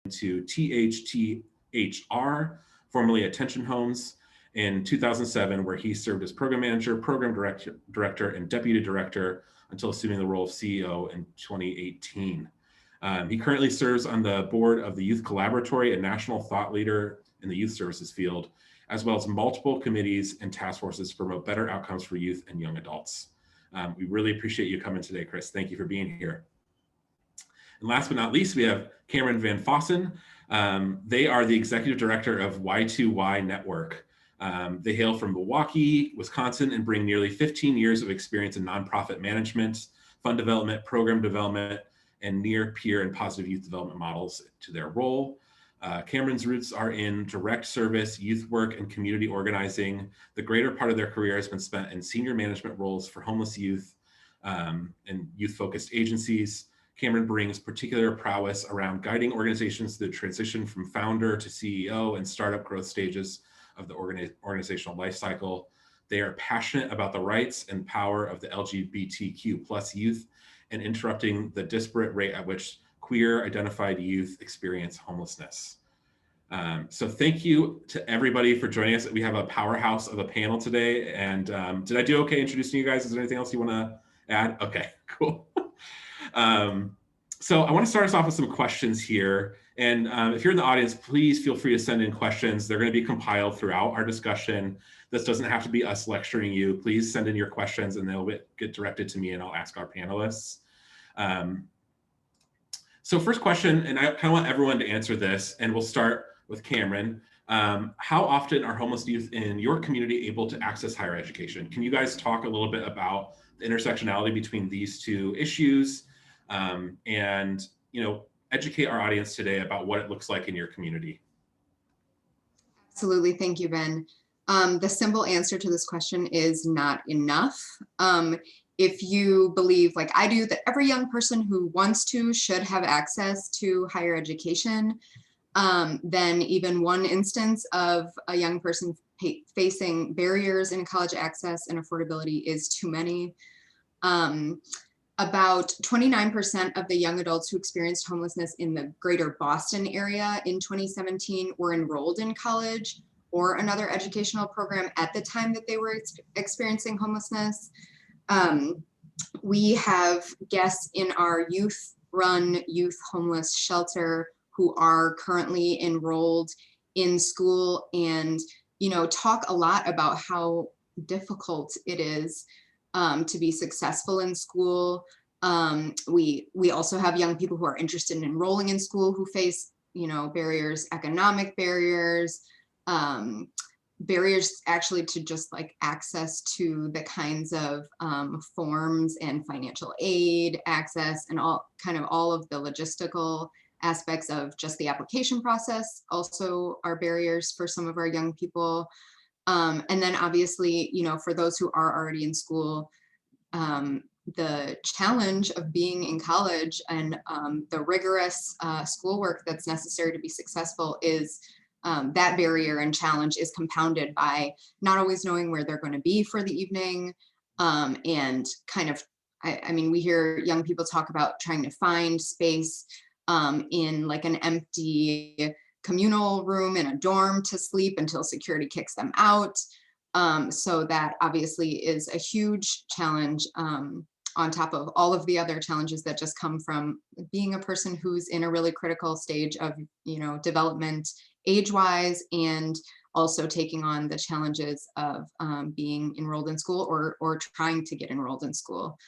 to TGTHR, formerly Attention Homes, in 2007, where he served as program manager, program director, and deputy director until assuming the role of CEO in 2018. He currently serves on the board of the Youth Collaboratory, a national thought leader in the youth services field, as well as multiple committees and task forces to promote better outcomes for youth and young adults. We really appreciate you coming today, Chris. Thank you for being here. And last but not least, we have Cameron Van Fossen. They are the executive director of Y2Y Network. They hail from Milwaukee, Wisconsin, and bring nearly 15 years of experience in nonprofit management, fund development, program development, and near peer and positive youth development models to their role. Cameron's roots are in direct service, youth work, and community organizing. The greater part of their career has been spent in senior management roles for homeless youth and youth-focused agencies. Cameron brings particular prowess around guiding organizations through the transition from founder to CEO and startup growth stages of the organizational life cycle. They are passionate about the rights and power of the LGBTQ+ youth and interrupting the disparate rate at which queer identified youth experience homelessness. So thank you to everybody for joining us. We have a powerhouse of a panel today. And did I do okay introducing you guys? Is there anything else you want to add? Okay, cool. So I want to start us off with some questions here. And if you're in the audience, please feel free to send in questions. They're going to be compiled throughout our discussion. This doesn't have to be us lecturing you. Please send in your questions and they'll get directed to me and I'll ask our panelists. So first question, and I kind of want everyone to answer this, and we'll start with Cameron. How often are homeless youth in your community able to access higher education? Can you guys talk a little bit about the intersectionality between these two issues and educate our audience today about what it looks like in your community? Absolutely, thank you, Ben. The simple answer to this question is not enough. If you believe, like I do, that every young person who wants to should have access to higher education, then even one instance of a young person facing barriers in college access and affordability is too many. About 29% of the young adults who experienced homelessness in the greater Boston area in 2017 were enrolled in college or another educational program at the time that they were experiencing homelessness. We have guests in our youth-run youth homeless shelter who are currently enrolled in school and, talk a lot about how difficult it is to be successful in school. We also have young people who are interested in enrolling in school who face, barriers, economic barriers, barriers actually to just like access to the kinds of forms and financial aid access and all of the logistical aspects of just the application process also are barriers for some of our young people. And then obviously, for those who are already in school, the challenge of being in college and the rigorous schoolwork that's necessary to be successful is that barrier and challenge is compounded by not always knowing where they're going to be for the evening. And we hear young people talk about trying to find space in like an empty communal room in a dorm to sleep until security kicks them out. So that obviously is a huge challenge on top of all of the other challenges that just come from being a person who's in a really critical stage of, development age-wise, and also taking on the challenges of being enrolled in school or trying to get enrolled in school.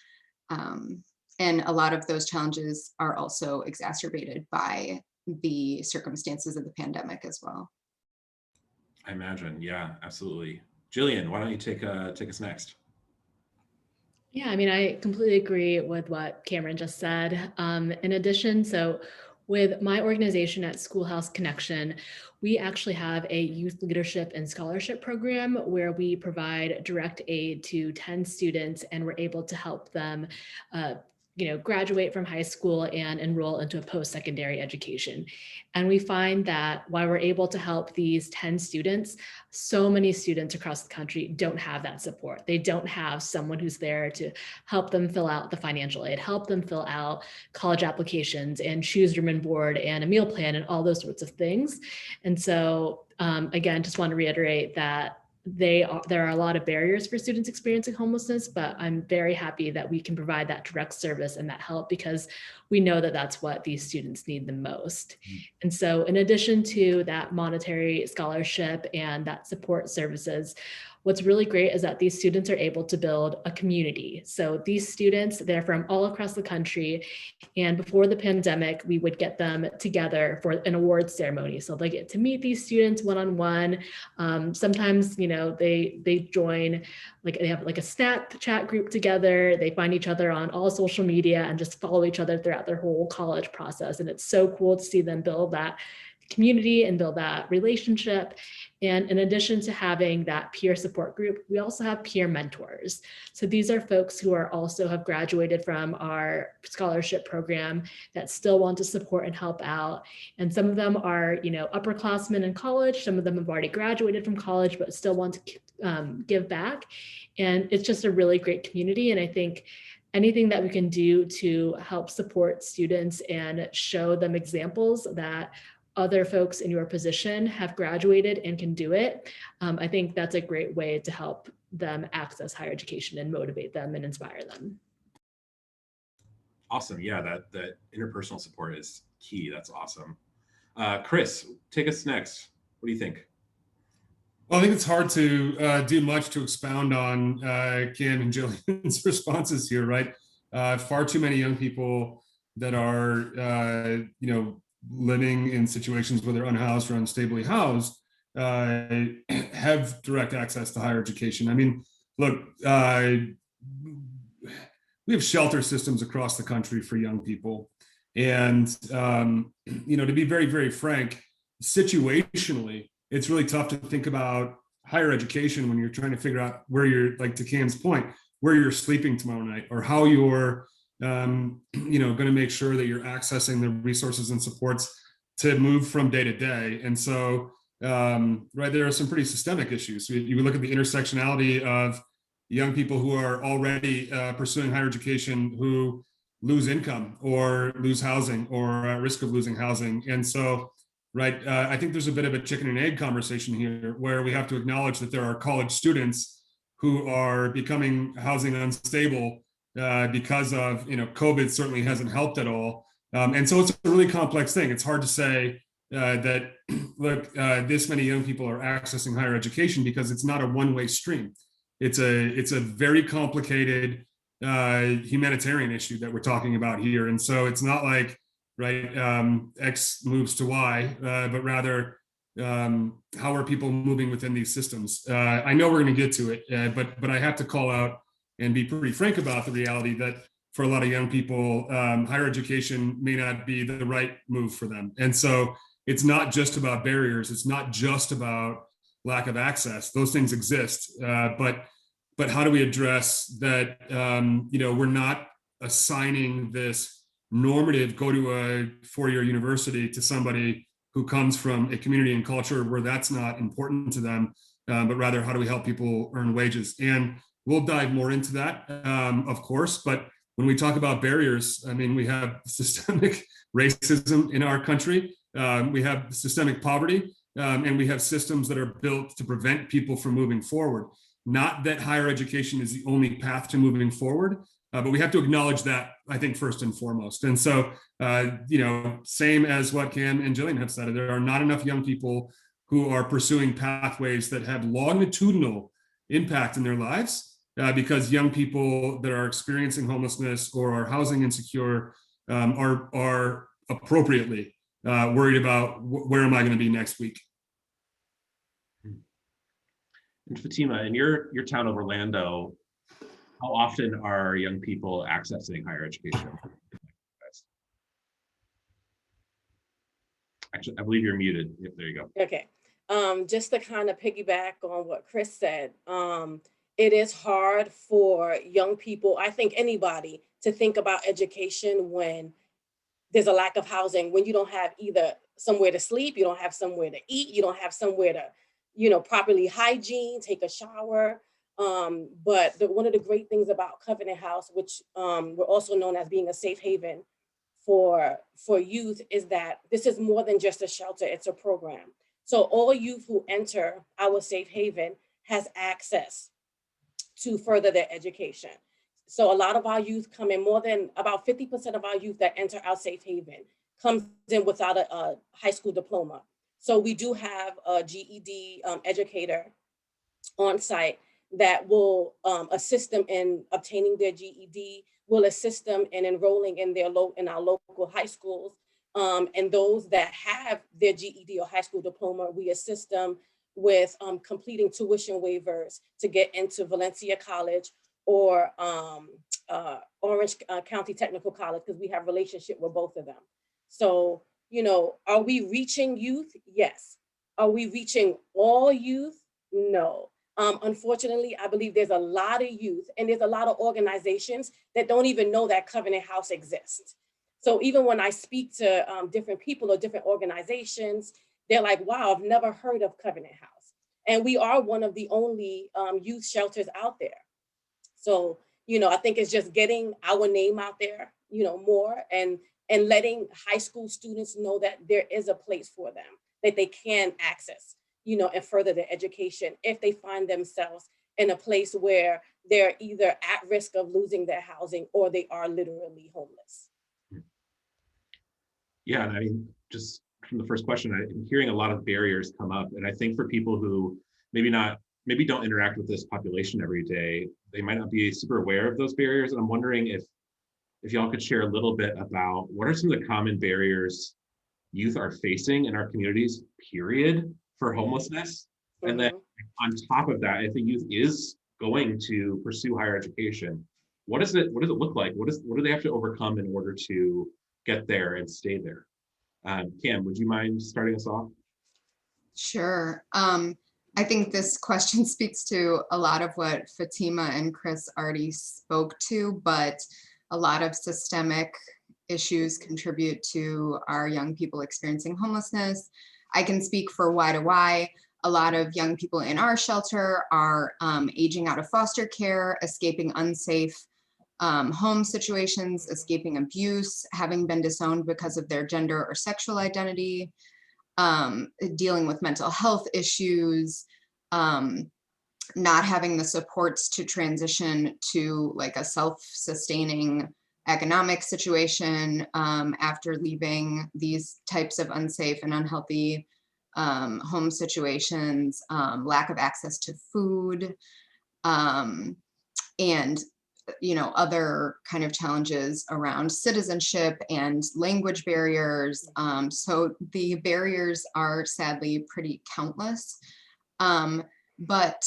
And a lot of those challenges are also exacerbated by the circumstances of the pandemic as well. I imagine, yeah, absolutely. Jillian, why don't you take us next? Yeah, I completely agree with what Cameron just said. In addition, so with my organization at SchoolHouse Connection, we actually have a youth leadership and scholarship program where we provide direct aid to 10 students, and we're able to help them graduate from high school and enroll into a post-secondary education. And we find that while we're able to help these 10 students, so many students across the country don't have that support. They don't have someone who's there to help them fill out the financial aid, help them fill out college applications and choose room and board and a meal plan and all those sorts of things. And so again, just want to reiterate that there are a lot of barriers for students experiencing homelessness, but I'm very happy that we can provide that direct service and that help, because we know that that's what these students need the most. And so in addition to that monetary scholarship and that support services, what's really great is that these students are able to build a community. So these students, they're from all across the country. And before the pandemic, we would get them together for an awards ceremony. So they get to meet these students one-on-one. Sometimes, they join, like they have like a Snap chat group together. They find each other on all social media and just follow each other throughout their whole college process. And it's so cool to see them build that community and build that relationship. And in addition to having that peer support group, we also have peer mentors. So these are folks who are also have graduated from our scholarship program that still want to support and help out. And some of them are, upperclassmen in college. Some of them have already graduated from college, but still want to give back. And it's just a really great community. And I think anything that we can do to help support students and show them examples that other folks in your position have graduated and can do it, I think that's a great way to help them access higher education and motivate them and inspire them. Awesome. Yeah, that interpersonal support is key. That's awesome. Chris, take us next. What do you think? Well, I think it's hard to do much to expound on Kim and Jillian's responses here, right? Far too many young people that are, living in situations where they're unhoused or unstably housed have direct access to higher education. I mean, look, we have shelter systems across the country for young people. And, to be very, very frank, situationally, it's really tough to think about higher education when you're trying to figure out where you're, like to Cam's point, where you're sleeping tomorrow night, or how you're going to make sure that you're accessing the resources and supports to move from day to day. And so, right, there are some pretty systemic issues. So you look at the intersectionality of young people who are already pursuing higher education who lose income or lose housing or at risk of losing housing. And so, right, I think there's a bit of a chicken and egg conversation here where we have to acknowledge that there are college students who are becoming housing unstable because of, COVID certainly hasn't helped at all. And so it's a really complex thing. It's hard to say that, look, this many young people are accessing higher education because it's not a one-way stream. It's a very complicated humanitarian issue that we're talking about here. And so it's not like, right, X moves to Y, but rather, how are people moving within these systems? I know we're going to get to it, but I have to call out and be pretty frank about the reality that for a lot of young people, higher education may not be the right move for them. And so it's not just about barriers. It's not just about lack of access. Those things exist. But how do we address that, we're not assigning this normative go to a four-year university to somebody who comes from a community and culture where that's not important to them, but rather how do we help people earn wages? And we'll dive more into that, of course, but when we talk about barriers, I mean, we have systemic racism in our country, we have systemic poverty, and we have systems that are built to prevent people from moving forward. Not that higher education is the only path to moving forward, but we have to acknowledge that, I think, first and foremost. And so, same as what Cam and Jillian have said, there are not enough young people who are pursuing pathways that have longitudinal impact in their lives, because young people that are experiencing homelessness or are housing insecure are appropriately worried about where am I going to be next week. And Fatima, in your town of Orlando, how often are young people accessing higher education? Actually, I believe you're muted. Yep, there you go. Okay. Just to kind of piggyback on what Chris said, it is hard for young people, I think anybody, to think about education when there's a lack of housing, when you don't have either somewhere to sleep, you don't have somewhere to eat, you don't have somewhere to, properly hygiene, take a shower. But one of the great things about Covenant House, which we're also known as being a safe haven for youth, is that this is more than just a shelter, it's a program. So all youth who enter our safe haven has access to further their education. So a lot of our youth come in, more than about 50% of our youth that enter our safe haven comes in without a high school diploma. So we do have a GED educator on site that will assist them in obtaining their GED, will assist them in enrolling in our local high schools. And those that have their GED or high school diploma, we assist them with completing tuition waivers to get into Valencia College or Orange County Technical College, because we have relationship with both of them. So, are we reaching youth? Yes. Are we reaching all youth? No. Unfortunately, I believe there's a lot of youth and there's a lot of organizations that don't even know that Covenant House exists. So even when I speak to different people or different organizations, they're like, wow, I've never heard of Covenant House. And we are one of the only youth shelters out there. So, I think it's just getting our name out there, more, and letting high school students know that there is a place for them, that they can access, and further their education if they find themselves in a place where they're either at risk of losing their housing or they are literally homeless. Yeah, and I mean, just from the first question, I'm hearing a lot of barriers come up. And I think for people who maybe don't interact with this population every day, they might not be super aware of those barriers. And I'm wondering if y'all could share a little bit about what are some of the common barriers youth are facing in our communities, period, for homelessness. Mm-hmm. And then on top of that, if a youth is going to pursue higher education, what does it look like? What do they have to overcome in order to get there and stay there? Cam, would you mind starting us off? Sure. I think this question speaks to a lot of what Fatima and Chris already spoke to, but a lot of systemic issues contribute to our young people experiencing homelessness. I can speak for Y2Y. A lot of young people in our shelter are aging out of foster care, escaping unsafe home situations, escaping abuse, having been disowned because of their gender or sexual identity, dealing with mental health issues, not having the supports to transition to like a self-sustaining economic situation after leaving these types of unsafe and unhealthy home situations, lack of access to food, and other kind of challenges around citizenship and language barriers. So the barriers are sadly pretty countless. But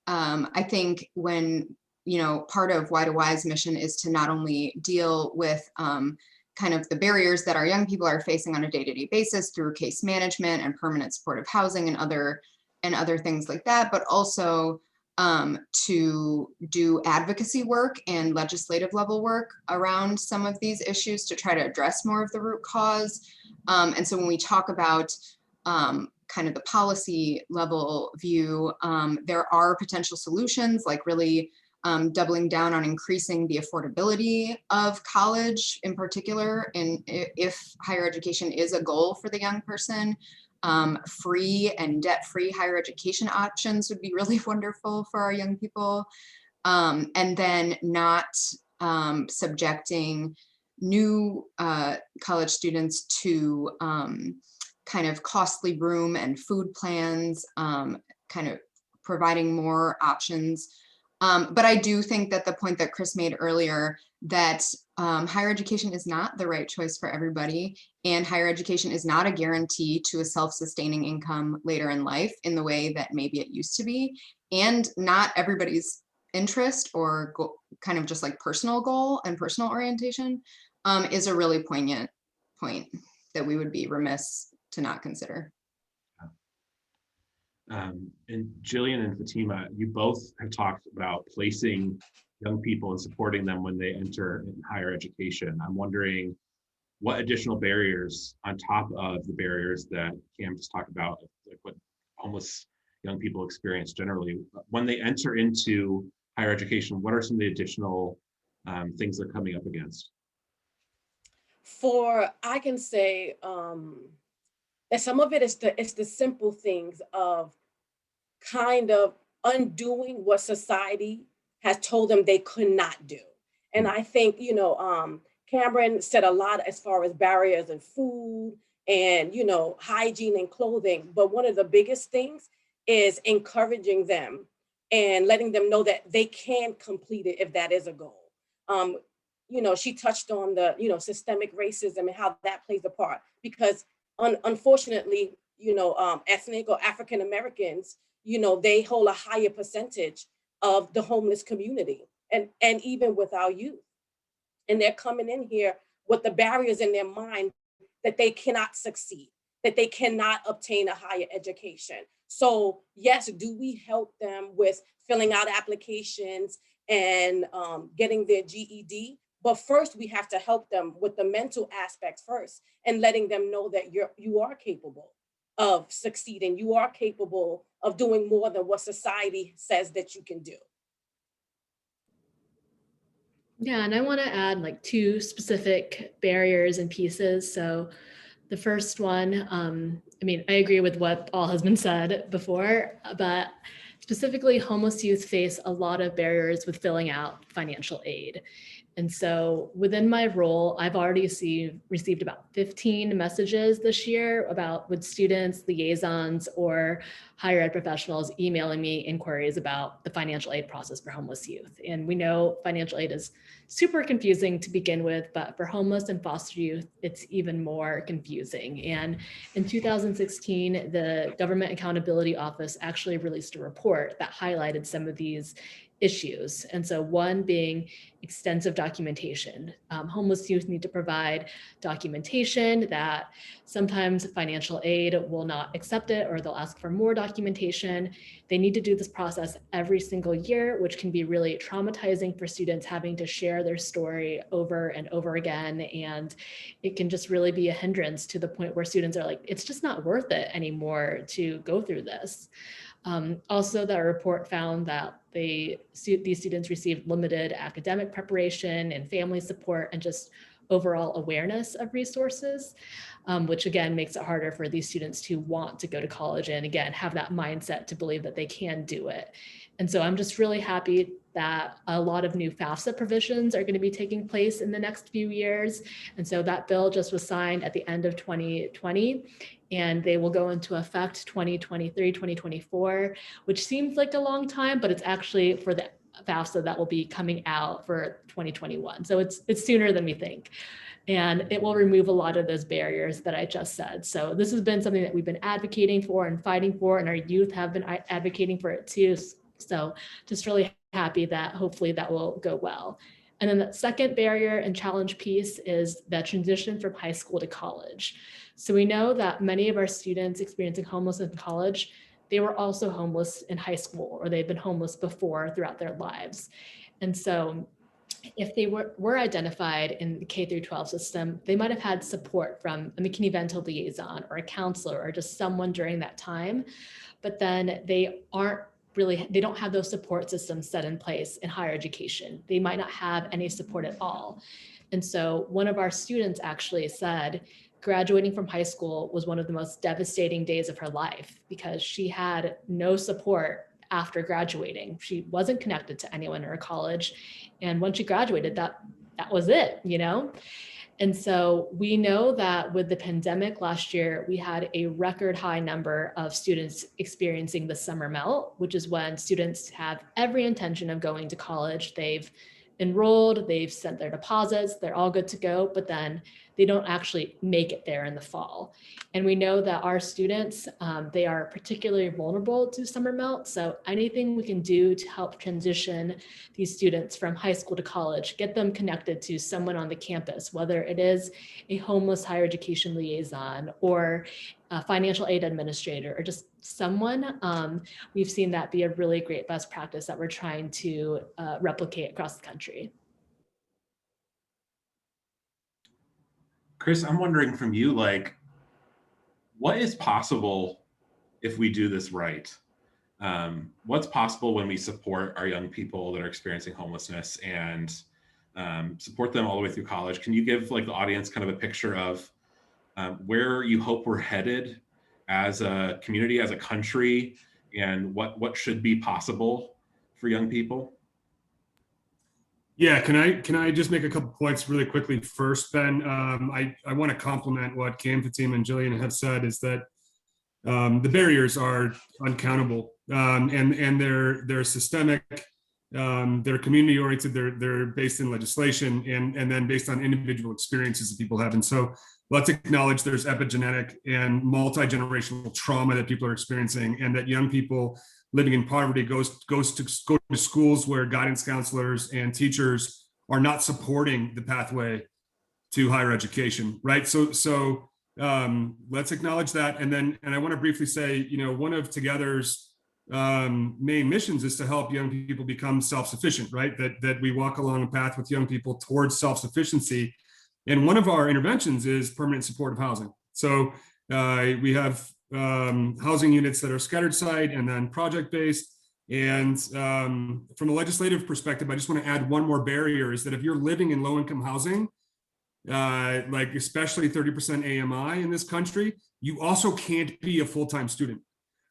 I think when, part of Y2Y's mission is to not only deal with kind of the barriers that our young people are facing on a day-to-day basis through case management and permanent supportive housing and other things like that, but also to do advocacy work and legislative level work around some of these issues to try to address more of the root cause. And so when we talk about kind of the policy level view, there are potential solutions, like really doubling down on increasing the affordability of college in particular, and if higher education is a goal for the young person. Free and debt-free higher education options would be really wonderful for our young people. And then not subjecting new college students to kind of costly room and food plans, kind of providing more options. But I do think that the point that Chris made earlier, that higher education is not the right choice for everybody, and higher education is not a guarantee to a self-sustaining income later in life in the way that maybe it used to be, and not everybody's interest or kind of just like personal goal and personal orientation is a really poignant point that we would be remiss to not consider. And Jillian and Fatima, you both have talked about placing young people and supporting them when they enter in higher education. I'm wondering what additional barriers on top of the barriers that Cam just talked about, like what homeless young people experience generally, when they enter into higher education, what are some of the additional things they're coming up against? I can say that some of it is the simple things of kind of undoing what society has told them they could not do. And I think, Cameron said a lot as far as barriers in food and, hygiene and clothing. But one of the biggest things is encouraging them and letting them know that they can complete it if that is a goal. She touched on the, systemic racism and how that plays a part because unfortunately, ethnic or African Americans, they hold a higher percentage of the homeless community and even with our youth. And they're coming in here with the barriers in their mind that they cannot succeed, that they cannot obtain a higher education. So yes, do we help them with filling out applications and getting their GED? But first, we have to help them with the mental aspects first and letting them know that you are capable of succeeding. You are capable of doing more than what society says that you can do. Yeah, and I want to add like two specific barriers and pieces. So the first one, I agree with what all has been said before, but specifically homeless youth face a lot of barriers with filling out financial aid. And so within my role, I've already received about 15 messages this year with students, liaisons, or higher ed professionals emailing me inquiries about the financial aid process for homeless youth. And we know financial aid is super confusing to begin with, but for homeless and foster youth, it's even more confusing. And in 2016, the Government Accountability Office actually released a report that highlighted some of these issues. And so one being extensive documentation. Homeless youth need to provide documentation that sometimes financial aid will not accept it or they'll ask for more documentation. They need to do this process every single year, which can be really traumatizing for students having to share their story over and over again. And it can just really be a hindrance to the point where students are like, it's just not worth it anymore to go through this. Also, that report found that these students received limited academic preparation and family support and just overall awareness of resources, which again makes it harder for these students to want to go to college and again have that mindset to believe that they can do it. And so I'm just really happy that a lot of new FAFSA provisions are going to be taking place in the next few years. And so that bill just was signed at the end of 2020, and they will go into effect 2023, 2024, which seems like a long time, but it's actually for the FAFSA that will be coming out for 2021. So it's sooner than we think. And it will remove a lot of those barriers that I just said. So this has been something that we've been advocating for and fighting for, and our youth have been advocating for it too. So just really happy that hopefully that will go well. And then the second barrier and challenge piece is the transition from high school to college. So we know that many of our students experiencing homelessness in college, they were also homeless in high school, or they've been homeless before throughout their lives. And so if they were identified in the K through 12 system, they might have had support from a McKinney-Vento liaison or a counselor or just someone during that time, but then they don't have those support systems set in place in higher education. They might not have any support at all. And so one of our students actually said, graduating from high school was one of the most devastating days of her life because she had no support after graduating. She wasn't connected to anyone in her college. And once she graduated, that was it, And so we know that with the pandemic last year, we had a record high number of students experiencing the summer melt, which is when students have every intention of going to college. They've enrolled, they've sent their deposits, they're all good to go, but then they don't actually make it there in the fall. And we know that our students, they are particularly vulnerable to summer melt. So anything we can do to help transition these students from high school to college, get them connected to someone on the campus, whether it is a homeless higher education liaison or a financial aid administrator or just someone, we've seen that be a really great best practice that we're trying to replicate across the country. Chris, I'm wondering from you, like, what is possible if we do this right? What's possible when we support our young people that are experiencing homelessness and support them all the way through college? Can you give like the audience kind of a picture of where you hope we're headed as a community, as a country, and what should be possible for young people? Yeah, can I just make a couple points really quickly first, Ben? I want to compliment what Cam, Fatima, and Jillian have said, is that the barriers are uncountable, and they're systemic, they're community oriented, they're based in legislation, and then based on individual experiences that people have. And so let's acknowledge there's epigenetic and multi-generational trauma that people are experiencing, and that young people living in poverty go to schools where guidance counselors and teachers are not supporting the pathway to higher education, right? So let's acknowledge that. And I want to briefly say, one of Together's main missions is to help young people become self-sufficient, right? That we walk along a path with young people towards self-sufficiency. And one of our interventions is permanent supportive housing. So we have housing units that are scattered site and then project-based. And from a legislative perspective, I just want to add one more barrier, is that if you're living in low-income housing, like especially 30% AMI in this country, you also can't be a full-time student,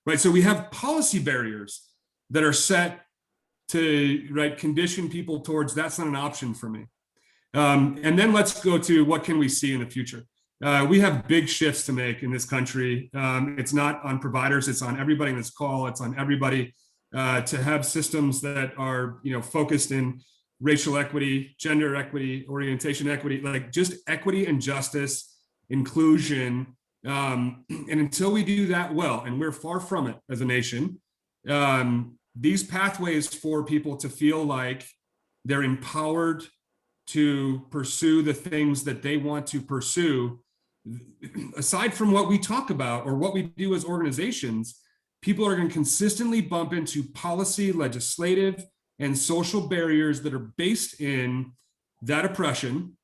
right? So we have policy barriers that are set to condition people towards that's not an option for me. And then let's go to what can we see in the future. We have big shifts to make in this country. It's not on providers, it's on everybody in this call. It's on everybody to have systems that are focused in racial equity, gender equity, orientation equity, like just equity and justice, inclusion. And until we do that well, and we're far from it as a nation, these pathways for people to feel like they're empowered to pursue the things that they want to pursue, aside from what we talk about or what we do as organizations, people are going to consistently bump into policy, legislative, and social barriers that are based in that oppression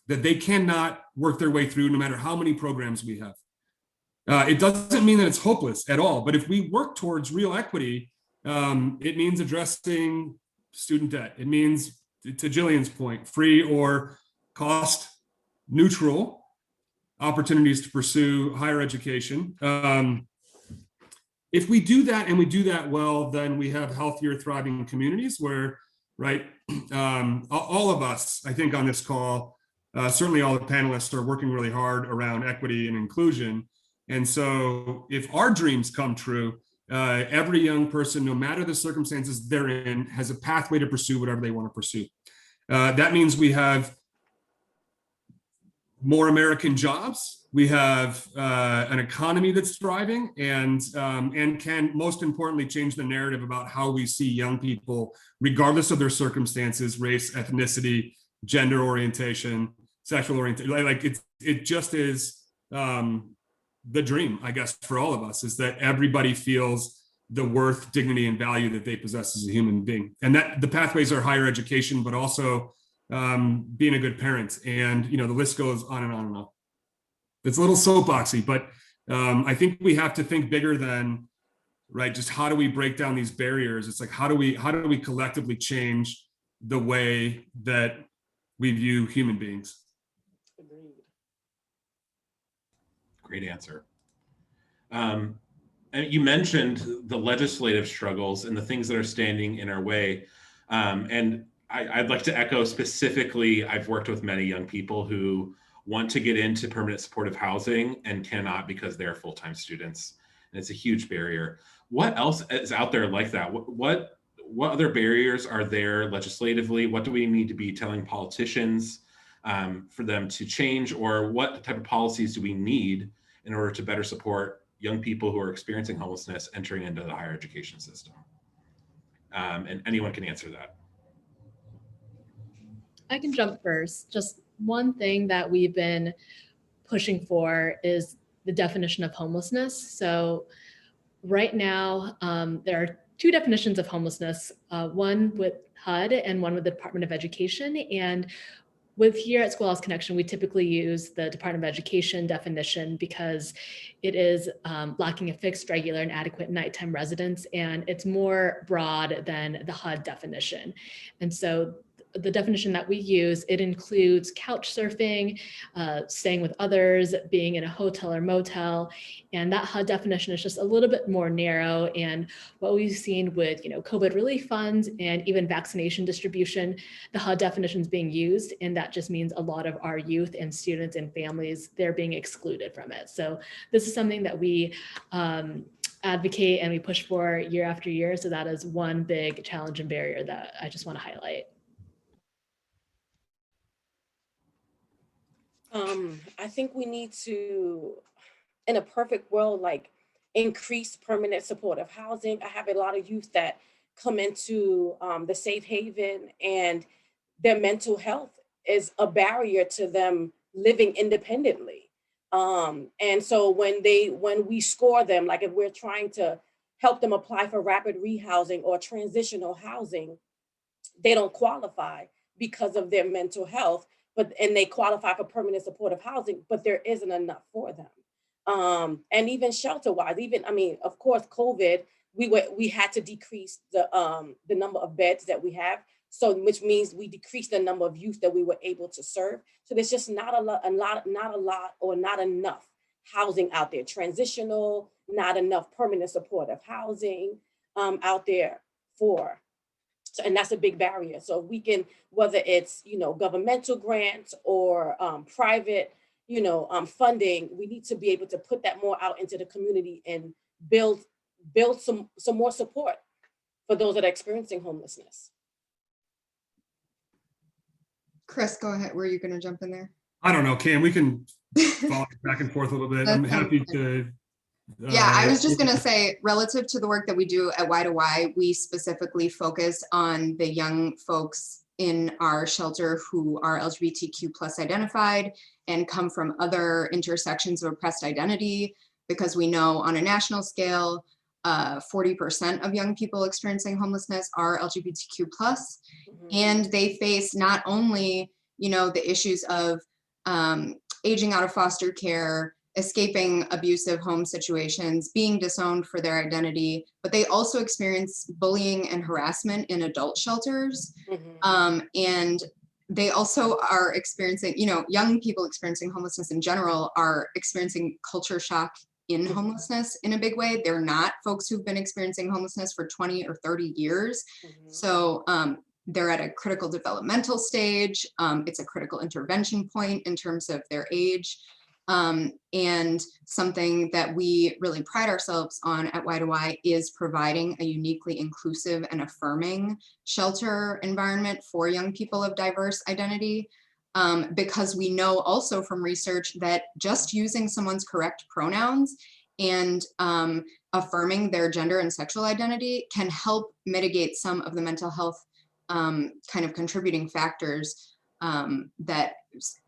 that they cannot work their way through no matter how many programs we have. It doesn't mean that it's hopeless at all, but if we work towards real equity, it means addressing student debt. It means, to Jillian's point, free or cost neutral opportunities to pursue higher education. If we do that and we do that well, then we have healthier, thriving communities where, all of us, I think on this call, certainly all the panelists are working really hard around equity and inclusion. And so if our dreams come true, every young person, no matter the circumstances they're in, has a pathway to pursue whatever they want to pursue. That means we have more American jobs. We have an economy that's thriving, and can most importantly change the narrative about how we see young people, regardless of their circumstances, race, ethnicity, gender orientation, sexual orientation. Like it just is the dream, I guess, for all of us, is that everybody feels the worth, dignity, and value that they possess as a human being, and that the pathways are higher education, but also being a good parent, and the list goes on and on and on. It's a little soapboxy, but I think we have to think bigger than just how do we break down these barriers. It's like how do we collectively change the way that we view human beings. Agreed. Great answer. And you mentioned the legislative struggles and the things that are standing in our way, and I'd like to echo specifically, I've worked with many young people who want to get into permanent supportive housing and cannot because they're full-time students. And it's a huge barrier. What else is out there like that? What other barriers are there legislatively? What do we need to be telling politicians for them to change, or what type of policies do we need in order to better support young people who are experiencing homelessness entering into the higher education system? And anyone can answer that. I can jump first. Just one thing that we've been pushing for is the definition of homelessness. So right now, there are two definitions of homelessness, one with HUD and one with the Department of Education. And with here at SchoolHouse Connection, we typically use the Department of Education definition because it is lacking a fixed, regular, and adequate nighttime residence, and it's more broad than the HUD definition. And so the definition that we use, it includes couch surfing, staying with others, being in a hotel or motel, and that HUD definition is just a little bit more narrow. And what we've seen with COVID relief funds and even vaccination distribution, the HUD definition is being used, and that just means a lot of our youth and students and families, they're being excluded from it. So this is something that we advocate and we push for year after year. So that is one big challenge and barrier that I just want to highlight. I think we need to, in a perfect world, like increase permanent supportive housing. I have a lot of youth that come into the safe haven, and their mental health is a barrier to them living independently. And so when we score them, like if we're trying to help them apply for rapid rehousing or transitional housing, they don't qualify because of their mental health, and they qualify for permanent supportive housing, but there isn't enough for them. And even shelter-wise, of course, COVID, we had to decrease the number of beds that we have. So, which means we decreased the number of youth that we were able to serve. So there's just not enough housing out there. Transitional, not enough permanent supportive housing out there for. So, and that's a big barrier. So we can, whether it's governmental grants or private funding, we need to be able to put that more out into the community and build some more support for those that are experiencing homelessness. Chris, go ahead. Were you going to jump in there? I don't know, Cam, we can follow back and forth a little bit. I'm happy to. Yeah, I was just going to say, relative to the work that we do at Y2Y, we specifically focus on the young folks in our shelter who are LGBTQ+ identified and come from other intersections of oppressed identity, because we know on a national scale, 40% of young people experiencing homelessness are LGBTQ+, and they face not only, the issues of aging out of foster care, escaping abusive home situations, being disowned for their identity, but they also experience bullying and harassment in adult shelters. And they also are experiencing, young people experiencing homelessness in general are experiencing culture shock in homelessness in a big way. They're not folks who've been experiencing homelessness for 20 or 30 years. So they're at a critical developmental stage. It's a critical intervention point in terms of their age. And something that we really pride ourselves on at Y2Y is providing a uniquely inclusive and affirming shelter environment for young people of diverse identity. Because we know also from research that just using someone's correct pronouns and affirming their gender and sexual identity can help mitigate some of the mental health kind of contributing factors that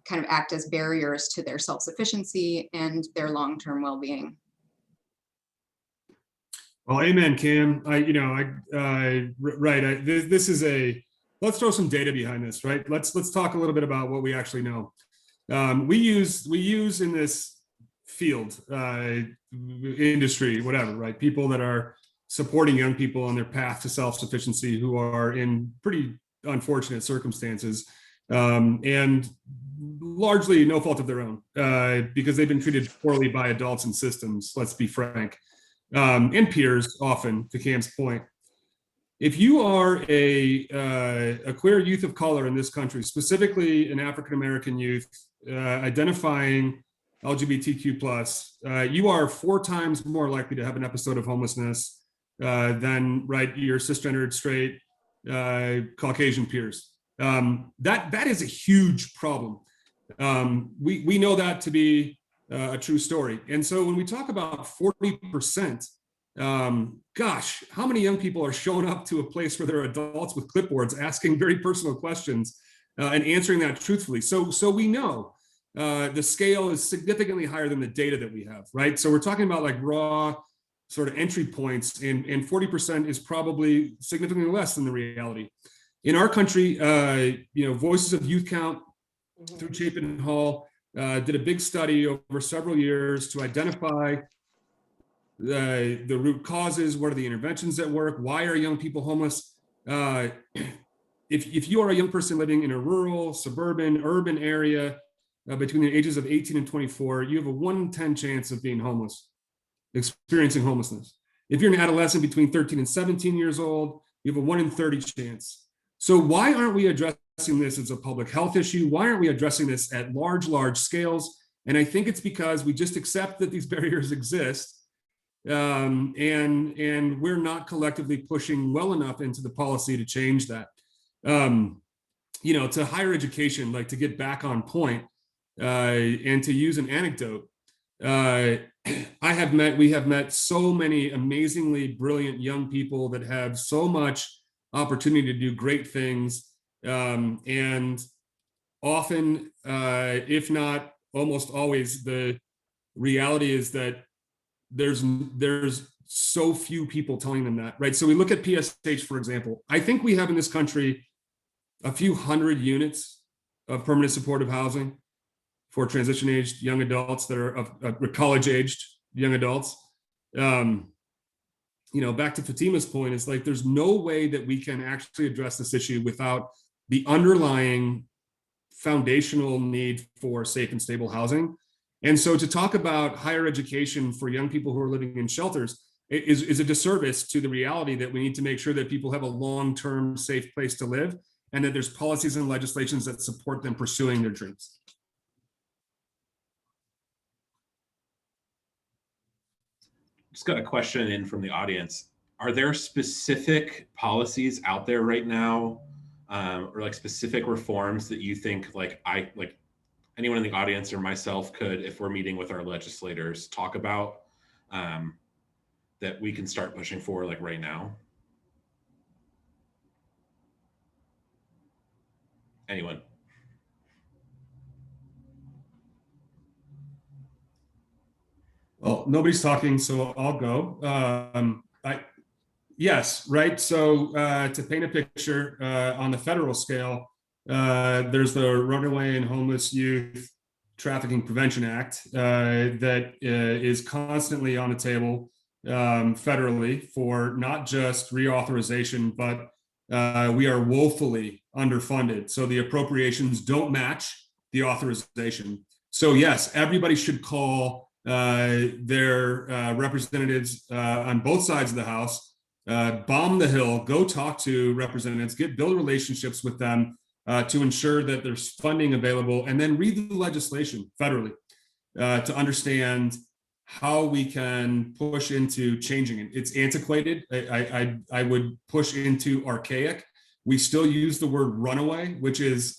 kind of act as barriers to their self-sufficiency and their long-term well-being. Well, amen, Cam. This is let's throw some data behind this, right? Let's talk a little bit about what we actually know. We use in this field, industry, whatever, right? People that are supporting young people on their path to self-sufficiency who are in pretty unfortunate circumstances, and largely no fault of their own, because they've been treated poorly by adults and systems, let's be frank, and peers often, to Cam's point. If you are a queer youth of color in this country, specifically an African-American youth identifying LGBTQ+, you are 4 times more likely to have an episode of homelessness than your cisgendered, straight, Caucasian peers. That is a huge problem. We know that to be a true story. And so when we talk about 40%, gosh, how many young people are showing up to a place where there are adults with clipboards asking very personal questions and answering that truthfully? So we know the scale is significantly higher than the data that we have, right? So we're talking about like raw sort of entry points, and 40% is probably significantly less than the reality. In our country, Voices of Youth Count through Chapin Hall did a big study over several years to identify the root causes. What are the interventions that work? Why are young people homeless? If you are a young person living in a rural, suburban, urban area between the ages of 18 and 24, you have a 1 in 10 chance of being homeless, experiencing homelessness. If you're an adolescent between 13 and 17 years old, you have a 1 in 30 chance. So why aren't we addressing this as a public health issue? Why aren't we addressing this at large scales? And I think it's because we just accept that these barriers exist, and we're not collectively pushing well enough into the policy to change that. To higher education, like to get back on point, and to use an anecdote, we have met so many amazingly brilliant young people that have so much opportunity to do great things. And often, if not almost always, the reality is that there's so few people telling them that, right? So we look at PSH, for example. I think we have in this country a few hundred units of permanent supportive housing for transition-aged young adults that are of college-aged young adults. Back to Fatima's point, it's like there's no way that we can actually address this issue without the underlying foundational need for safe and stable housing. And so to talk about higher education for young people who are living in shelters is a disservice to the reality that we need to make sure that people have a long-term safe place to live, and that there's policies and legislations that support them pursuing their dreams. Just got a question in from the audience. Are there specific policies out there right now, or like specific reforms that you think like anyone in the audience or myself could, if we're meeting with our legislators, talk about that we can start pushing for like right now? Anyone? Well, nobody's talking, so I'll go. Yes, right. So to paint a picture on the federal scale, there's the Runaway and Homeless Youth Trafficking Prevention Act that is constantly on the table federally for not just reauthorization, but we are woefully underfunded. So the appropriations don't match the authorization. So yes, everybody should call their representatives on both sides of the House, bomb the Hill, go talk to representatives, build relationships with them to ensure that there's funding available, and then read the legislation federally to understand how we can push into changing it. It's antiquated. I would push into archaic. We still use the word runaway, which is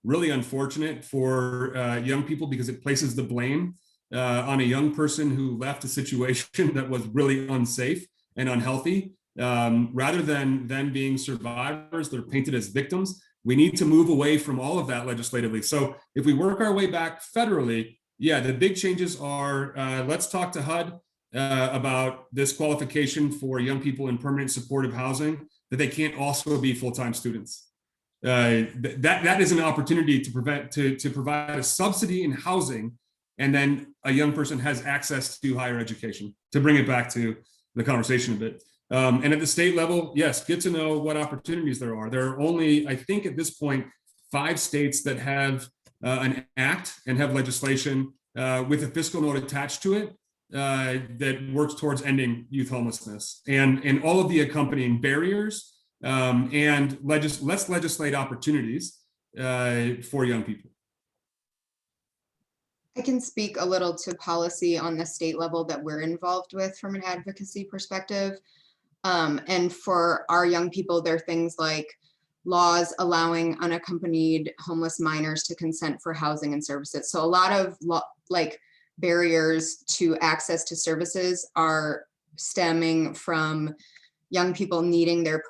really unfortunate for young people because it places the blame on a young person who left a situation that was really unsafe and unhealthy. Rather than them being survivors, they're painted as victims. We need to move away from all of that legislatively. So if we work our way back federally, yeah, the big changes are, let's talk to HUD about this qualification for young people in permanent supportive housing, that they can't also be full-time students. That is an opportunity to provide a subsidy in housing, and then a young person has access to higher education, to bring it back to the conversation a bit. And at the state level, yes, get to know what opportunities there are. There are only, I think at this point, 5 states that have an act and have legislation with a fiscal note attached to it that works towards ending youth homelessness, and all of the accompanying barriers, and let's legislate opportunities for young people. I can speak a little to policy on the state level that we're involved with from an advocacy perspective. And for our young people, there are things like laws allowing unaccompanied homeless minors to consent for housing and services. So a lot of barriers to access to services are stemming from young people needing their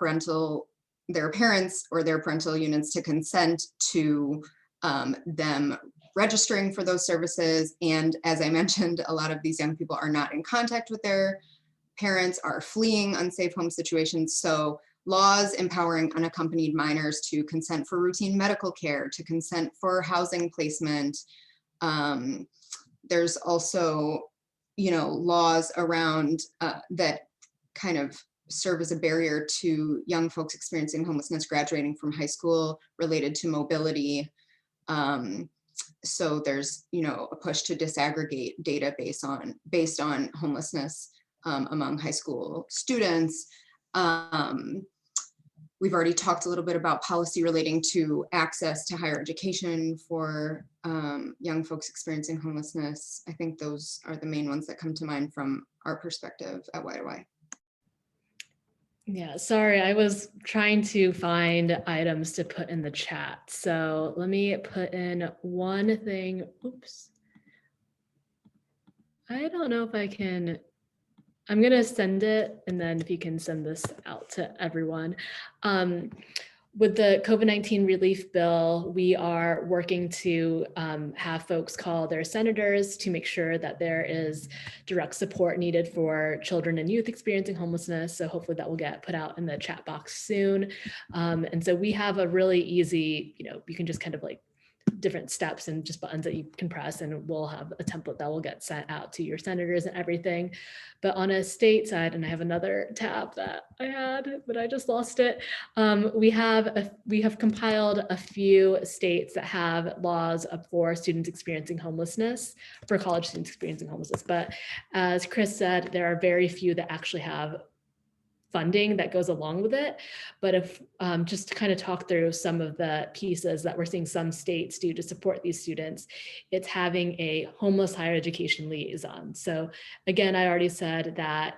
parents or their parental units to consent to them registering for those services. And as I mentioned, a lot of these young people are not in contact with their parents, are fleeing unsafe home situations. So laws empowering unaccompanied minors to consent for routine medical care, to consent for housing placement. There's also, laws around that kind of serve as a barrier to young folks experiencing homelessness graduating from high school related to mobility. So there's, a push to disaggregate data based on homelessness among high school students. We've already talked a little bit about policy relating to access to higher education for young folks experiencing homelessness. I think those are the main ones that come to mind from our perspective at Y2Y. Yeah, sorry, I was trying to find items to put in the chat. So let me put in one thing. Oops. I don't know if I can. I'm going to send it, and then if you can send this out to everyone. With the COVID-19 relief bill, we are working to have folks call their senators to make sure that there is direct support needed for children and youth experiencing homelessness. So hopefully that will get put out in the chat box soon. And so we have a really easy, you can just kind of different steps and just buttons that you can press, and we'll have a template that will get sent out to your senators and everything. But on a state side, and I have another tab that I had, but I just lost it. We have compiled a few states that have laws for students experiencing homelessness, for college students experiencing homelessness. But as Chris said, there are very few that actually have funding that goes along with it. But if just to kind of talk through some of the pieces that we're seeing some states do to support these students, it's having a homeless higher education liaison. So again, I already said that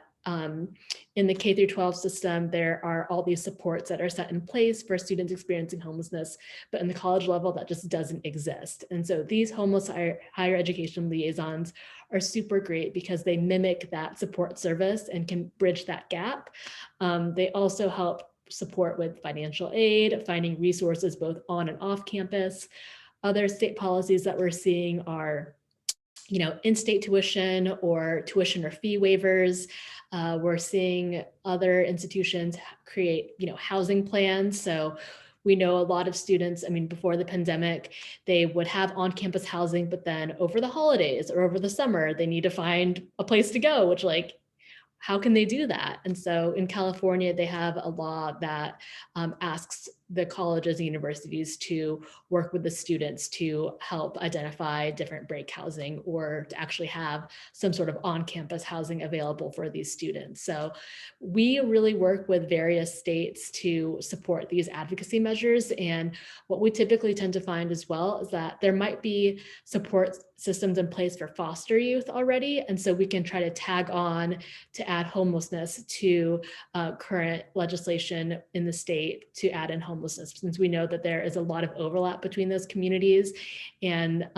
in the K through 12 system, there are all these supports that are set in place for students experiencing homelessness, but in the college level, that just doesn't exist. And so these homeless higher education liaisons are super great because they mimic that support service and can bridge that gap. They also help support with financial aid, finding resources both on and off campus. Other state policies that we're seeing are in-state tuition or tuition or fee waivers. We're seeing other institutions create, housing plans. So we know a lot of students, before the pandemic, they would have on-campus housing, but then over the holidays or over the summer, they need to find a place to go, which how can they do that? And so in California, they have a law that asks the colleges and universities to work with the students to help identify different break housing or to actually have some sort of on-campus housing available for these students. So we really work with various states to support these advocacy measures. And what we typically tend to find as well is that there might be support systems in place for foster youth already. And so we can try to tag on to add homelessness to current legislation in the state to add in homelessness, since we know that there is a lot of overlap between those communities and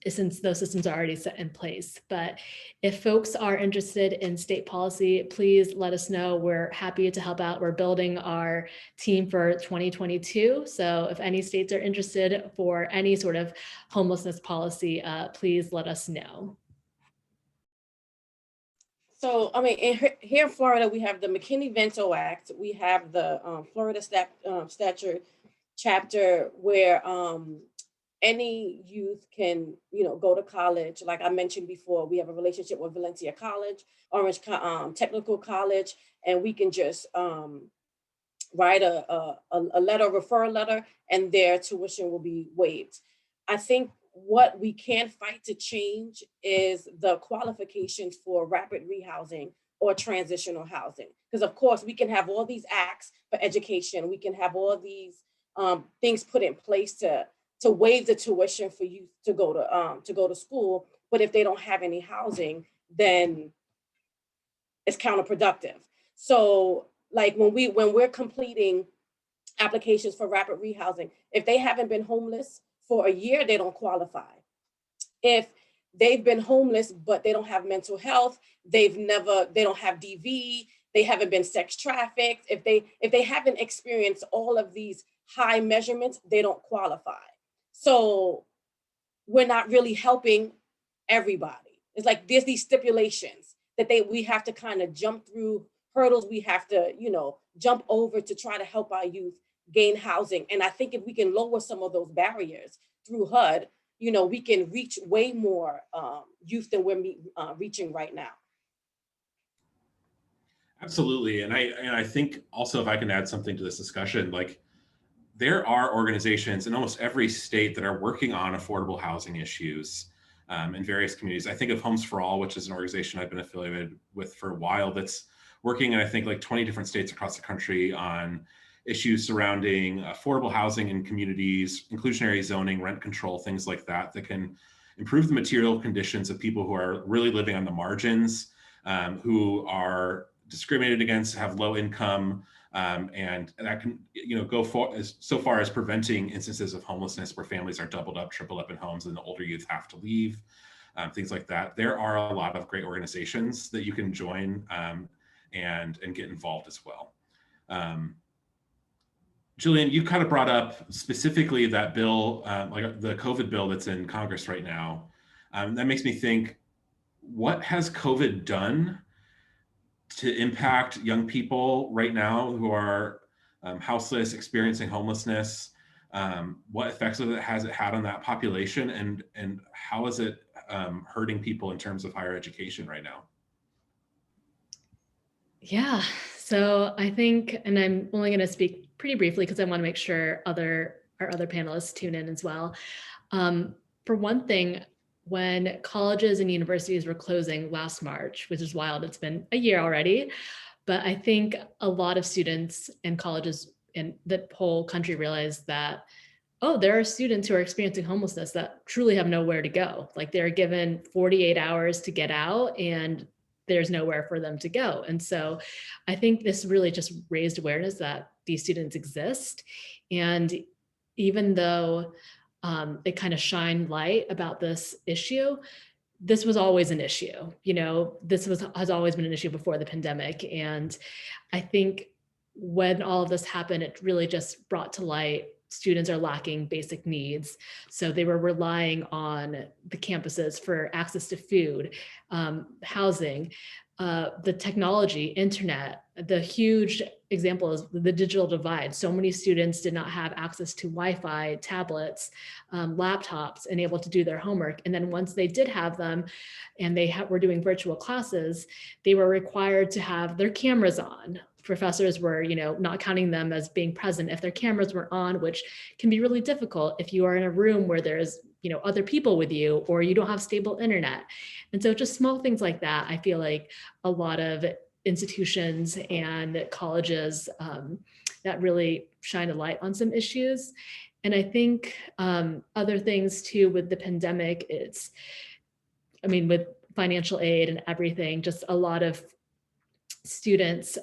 since those systems are already set in place. But if folks are interested in state policy, please let us know. We're happy to help out. We're building our team for 2022. So if any states are interested for any sort of homelessness policy, please let us know. So, here in Florida, we have the McKinney-Vento Act. We have the Florida Statute chapter where any youth can, go to college. Like I mentioned before, we have a relationship with Valencia College, Orange Technical College, and we can just write a referral letter, and their tuition will be waived. I think what we can fight to change is the qualifications for rapid rehousing or transitional housing. Because of course we can have all these acts for education. We can have all these things put in place to waive the tuition for youth to go to school. But if they don't have any housing, then it's counterproductive. So like when we're completing applications for rapid rehousing. If they haven't been homeless for a year, they don't qualify. If they've been homeless, but they don't have mental health, they don't have DV, they haven't been sex trafficked. If they haven't experienced all of these high measurements, they don't qualify. So we're not really helping everybody. It's like there's these stipulations that we have to kind of jump through, hurdles we have to, jump over to try to help our youth gain housing. And I think if we can lower some of those barriers through HUD, we can reach way more youth than we're reaching right now. Absolutely. And I think also, if I can add something to this discussion, like there are organizations in almost every state that are working on affordable housing issues in various communities. I think of Homes for All, which is an organization I've been affiliated with for a while, that's working in, I think, like 20 different states across the country on issues surrounding affordable housing in communities, inclusionary zoning, rent control, things like that, that can improve the material conditions of people who are really living on the margins, who are discriminated against, have low income, and that can go so far as preventing instances of homelessness where families are doubled up, tripled up in homes, and the older youth have to leave, things like that. There are a lot of great organizations that you can join and get involved as well. Jillian, you kind of brought up specifically that bill, like the COVID bill that's in Congress right now. That makes me think, what has COVID done to impact young people right now who are houseless, experiencing homelessness? What effects has it had on that population, and how is it hurting people in terms of higher education right now? Yeah, so I think, and I'm only going to speak pretty briefly because I want to make sure our other panelists tune in as well. For one thing, when colleges and universities were closing last March, which is wild, it's been a year already, but I think a lot of students and colleges in the whole country realized that, oh, there are students who are experiencing homelessness that truly have nowhere to go. Like they're given 48 hours to get out and there's nowhere for them to go. And so I think this really just raised awareness that these students exist. And even though it kind of shined light about this issue, this was always an issue. This has always been an issue before the pandemic. And I think when all of this happened, it really just brought to light students are lacking basic needs. So they were relying on the campuses for access to food, housing, the technology, internet. The huge example is the digital divide. So many students did not have access to Wi-Fi, tablets, laptops, and able to do their homework. And then once they did have them and they were doing virtual classes, they were required to have their cameras on. Professors were, not counting them as being present if their cameras were on, which can be really difficult if you are in a room where there's, other people with you, or you don't have stable internet. And so just small things like that, I feel like a lot of institutions and colleges that really shine a light on some issues. And I think other things too with the pandemic, with financial aid and everything, just a lot of students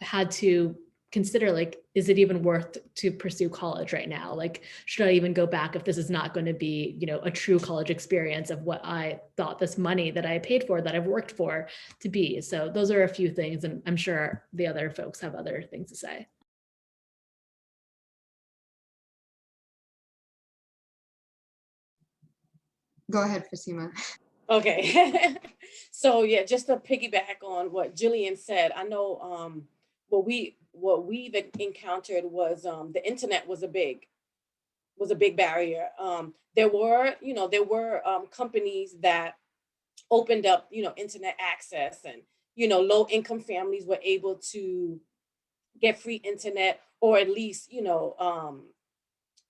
had to consider, like, is it even worth to pursue college right now? Like, should I even go back if this is not going to be, a true college experience of what I thought this money that I paid for, that I've worked for, to be? So those are a few things, and I'm sure the other folks have other things to say. Go ahead, Fatima. Okay. So yeah, just to piggyback on what Jillian said, I know what we've encountered was the internet was a big barrier. There were companies that opened up, internet access, and low income families were able to get free internet, or at least it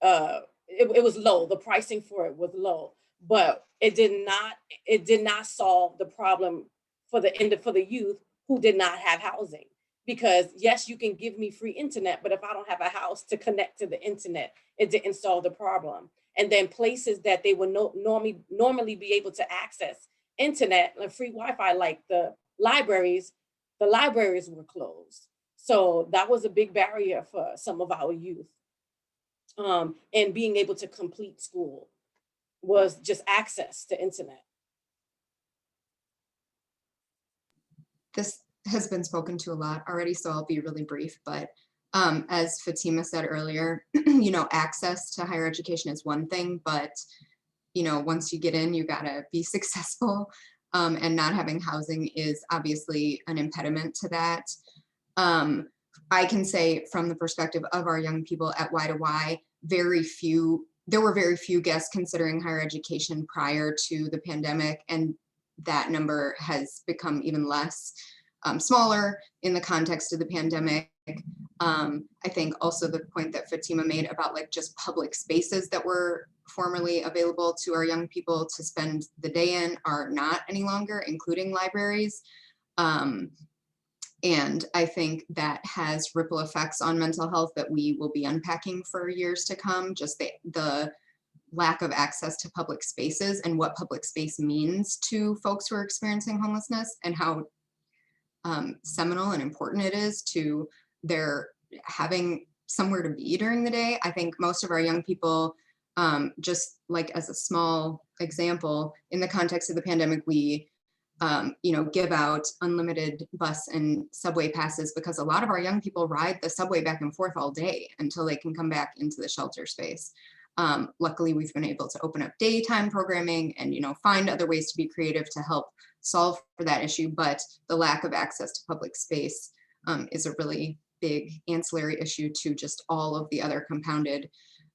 was low. The pricing for it was low, but it did not solve the problem for the youth who did not have housing. Because yes, you can give me free internet, but if I don't have a house to connect to the internet, it didn't solve the problem. And then places that they would normally be able to access internet and free Wi-Fi, like the libraries were closed. So that was a big barrier for some of our youth. And being able to complete school was just access to internet. This has been spoken to a lot already, so I'll be really brief, but as Fatima said earlier, access to higher education is one thing, but once you get in, you gotta be successful, and not having housing is obviously an impediment to that. I can say from the perspective of our young people at Y2Y, there were very few guests considering higher education prior to the pandemic, and that number has become even less, smaller in the context of the pandemic. I think also the point that Fatima made about like just public spaces that were formerly available to our young people to spend the day in are not any longer, including libraries. And I think that has ripple effects on mental health that we will be unpacking for years to come, just the lack of access to public spaces and what public space means to folks who are experiencing homelessness, and how seminal and important it is to their having somewhere to be during the day. I think most of our young people, just like as a small example, in the context of the pandemic, we give out unlimited bus and subway passes because a lot of our young people ride the subway back and forth all day until they can come back into the shelter space. Luckily, we've been able to open up daytime programming and find other ways to be creative to help solve for that issue. But the lack of access to public space is a really big ancillary issue to just all of the other compounded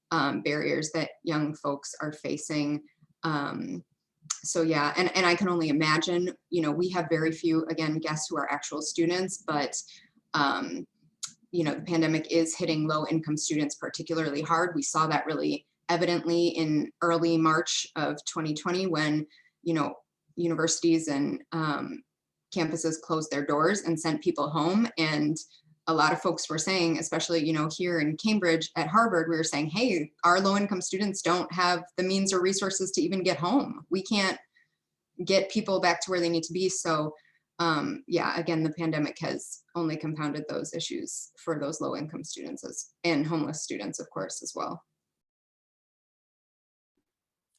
barriers that young folks are facing. So yeah, and I can only imagine, we have very few, again, guests who are actual students, but the pandemic is hitting low income students particularly hard. We saw that really evidently in early March of 2020 when, universities and campuses closed their doors and sent people home. And a lot of folks were saying, especially, here in Cambridge at Harvard, we were saying, hey, our low income students don't have the means or resources to even get home. We can't get people back to where they need to be. So yeah, again, the pandemic has only compounded those issues for those low income students and homeless students, of course, as well.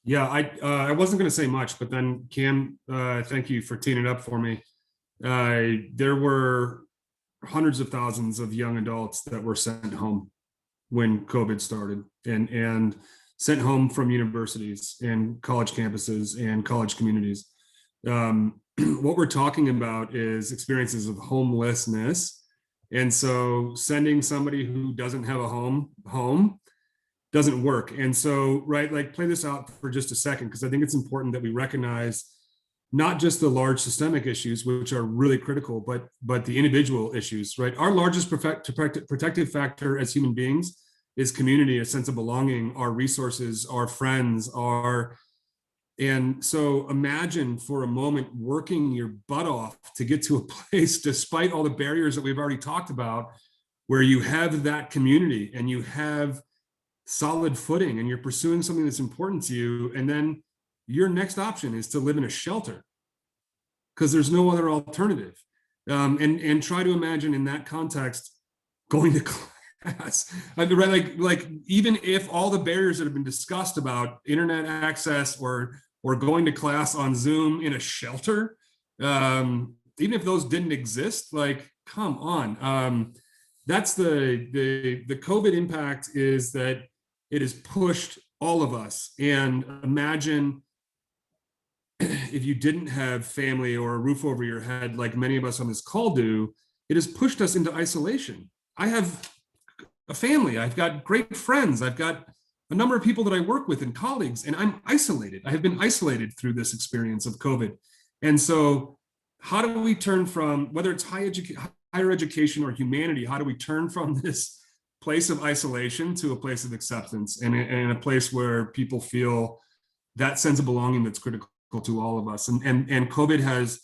Yeah, I wasn't going to say much, but then Cam, thank you for teeing it up for me. There were hundreds of thousands of young adults that were sent home when COVID started, and sent home from universities and college campuses and college communities. What we're talking about is experiences of homelessness. And so sending somebody who doesn't have a home doesn't work. And so, right, like play this out for just a second, because I think it's important that we recognize not just the large systemic issues, which are really critical, but the individual issues, right? Our largest protective factor as human beings is community, a sense of belonging, our resources, our friends, and so imagine for a moment working your butt off to get to a place, despite all the barriers that we've already talked about, where you have that community and you have solid footing and you're pursuing something that's important to you. And then your next option is to live in a shelter because there's no other alternative. And try to imagine in that context, going to class, right? Like even if all the barriers that have been discussed about internet access or going to class on Zoom in a shelter, even if those didn't exist, like, come on. That's the COVID impact, is that it has pushed all of us. And imagine if you didn't have family or a roof over your head, like many of us on this call do, it has pushed us into isolation. I have a family, I've got great friends, I've got a number of people that I work with and colleagues, and I'm isolated. I have been isolated through this experience of COVID. And so how do we turn from, whether it's higher education or humanity, how do we turn from this place of isolation to a place of acceptance and a place where people feel that sense of belonging that's critical to all of us? And COVID has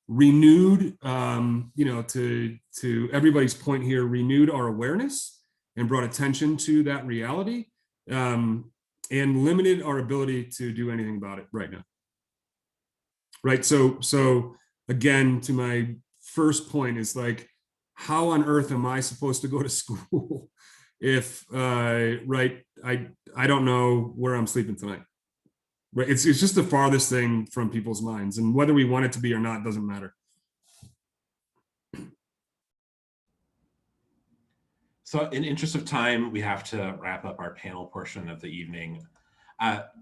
renewed, to everybody's point here, renewed our awareness and brought attention to that reality, and limited our ability to do anything about it right now. Right. So again, to my first point is like, how on earth am I supposed to go to school if right, I don't know where I'm sleeping tonight. Right, it's just the farthest thing from people's minds, and whether we want it to be or not doesn't matter. So in interest of time, we have to wrap up our panel portion of the evening.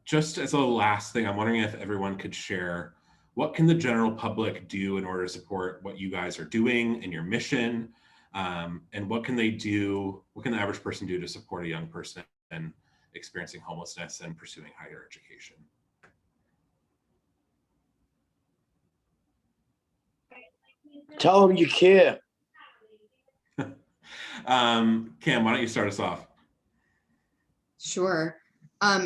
Just as a last thing, I'm wondering if everyone could share, what can the general public do in order to support what you guys are doing and your mission? And what can they do, what can the average person do to support a young person experiencing homelessness and pursuing higher education? Tell them you care. Cam, why don't you start us off? Sure.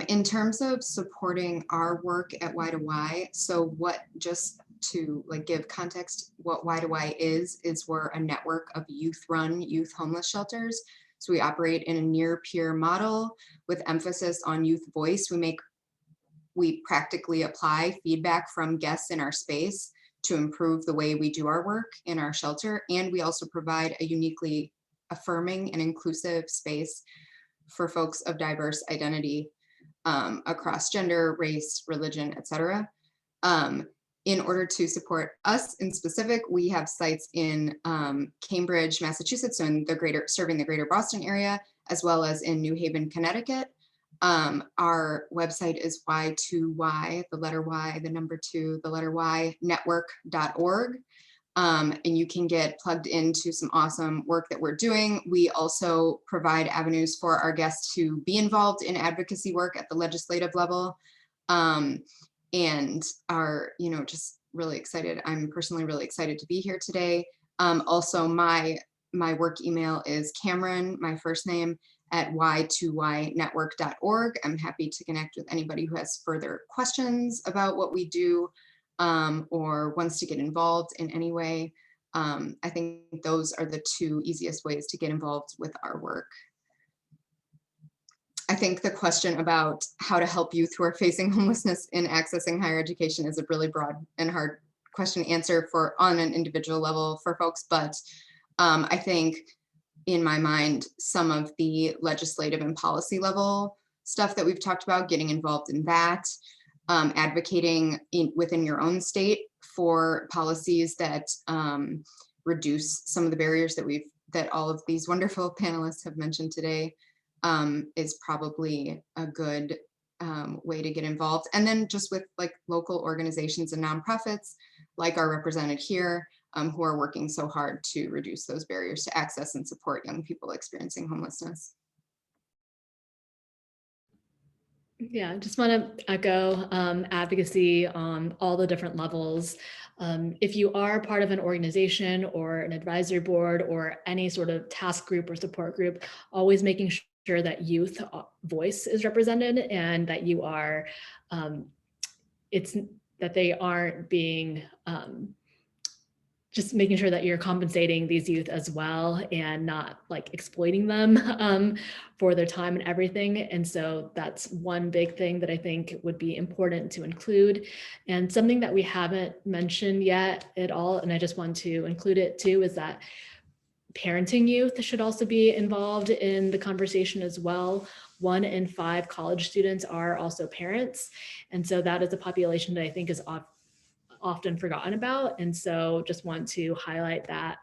In terms of supporting our work at Y2Y, so what, just to like give context, what Y2Y is we're a network of youth-run youth homeless shelters. So we operate in a near-peer model with emphasis on youth voice. We practically apply feedback from guests in our space to improve the way we do our work in our shelter. And we also provide a uniquely affirming and inclusive space for folks of diverse identity across gender, race, religion, etc. In order to support us in specific, we have sites in Cambridge, Massachusetts, so in serving the greater Boston area, as well as in New Haven, Connecticut. Our website is Y2Y, the letter Y, the number 2, the letter Y, network.org. And you can get plugged into some awesome work that we're doing. We also provide avenues for our guests to be involved in advocacy work at the legislative level, and are, just really excited. I'm personally really excited to be here today. Also, my work email is Cameron, my first name, at y2ynetwork.org. I'm happy to connect with anybody who has further questions about what we do, or wants to get involved in any way. I think those are the two easiest ways to get involved with our work. I think the question about how to help youth who are facing homelessness in accessing higher education is a really broad and hard question to answer on an individual level for folks, but I think in my mind, some of the legislative and policy level stuff that we've talked about, getting involved in that, advocating within your own state for policies that reduce some of the barriers that all of these wonderful panelists have mentioned today, is probably a good way to get involved. And then just with like local organizations and nonprofits like are represented here, who are working so hard to reduce those barriers to access and support young people experiencing homelessness. Yeah, I just want to echo advocacy on all the different levels. If you are part of an organization or an advisory board or any sort of task group or support group, always making sure that youth voice is represented and that you are, that they aren't being, just making sure that you're compensating these youth as well and not like exploiting them for their time and everything. And so that's one big thing that I think would be important to include. And something that we haven't mentioned yet at all, and I just want to include it too, is that parenting youth should also be involved in the conversation as well. 1 in 5 college students are also parents. And so that is a population that I think is often forgotten about. And so just want to highlight that.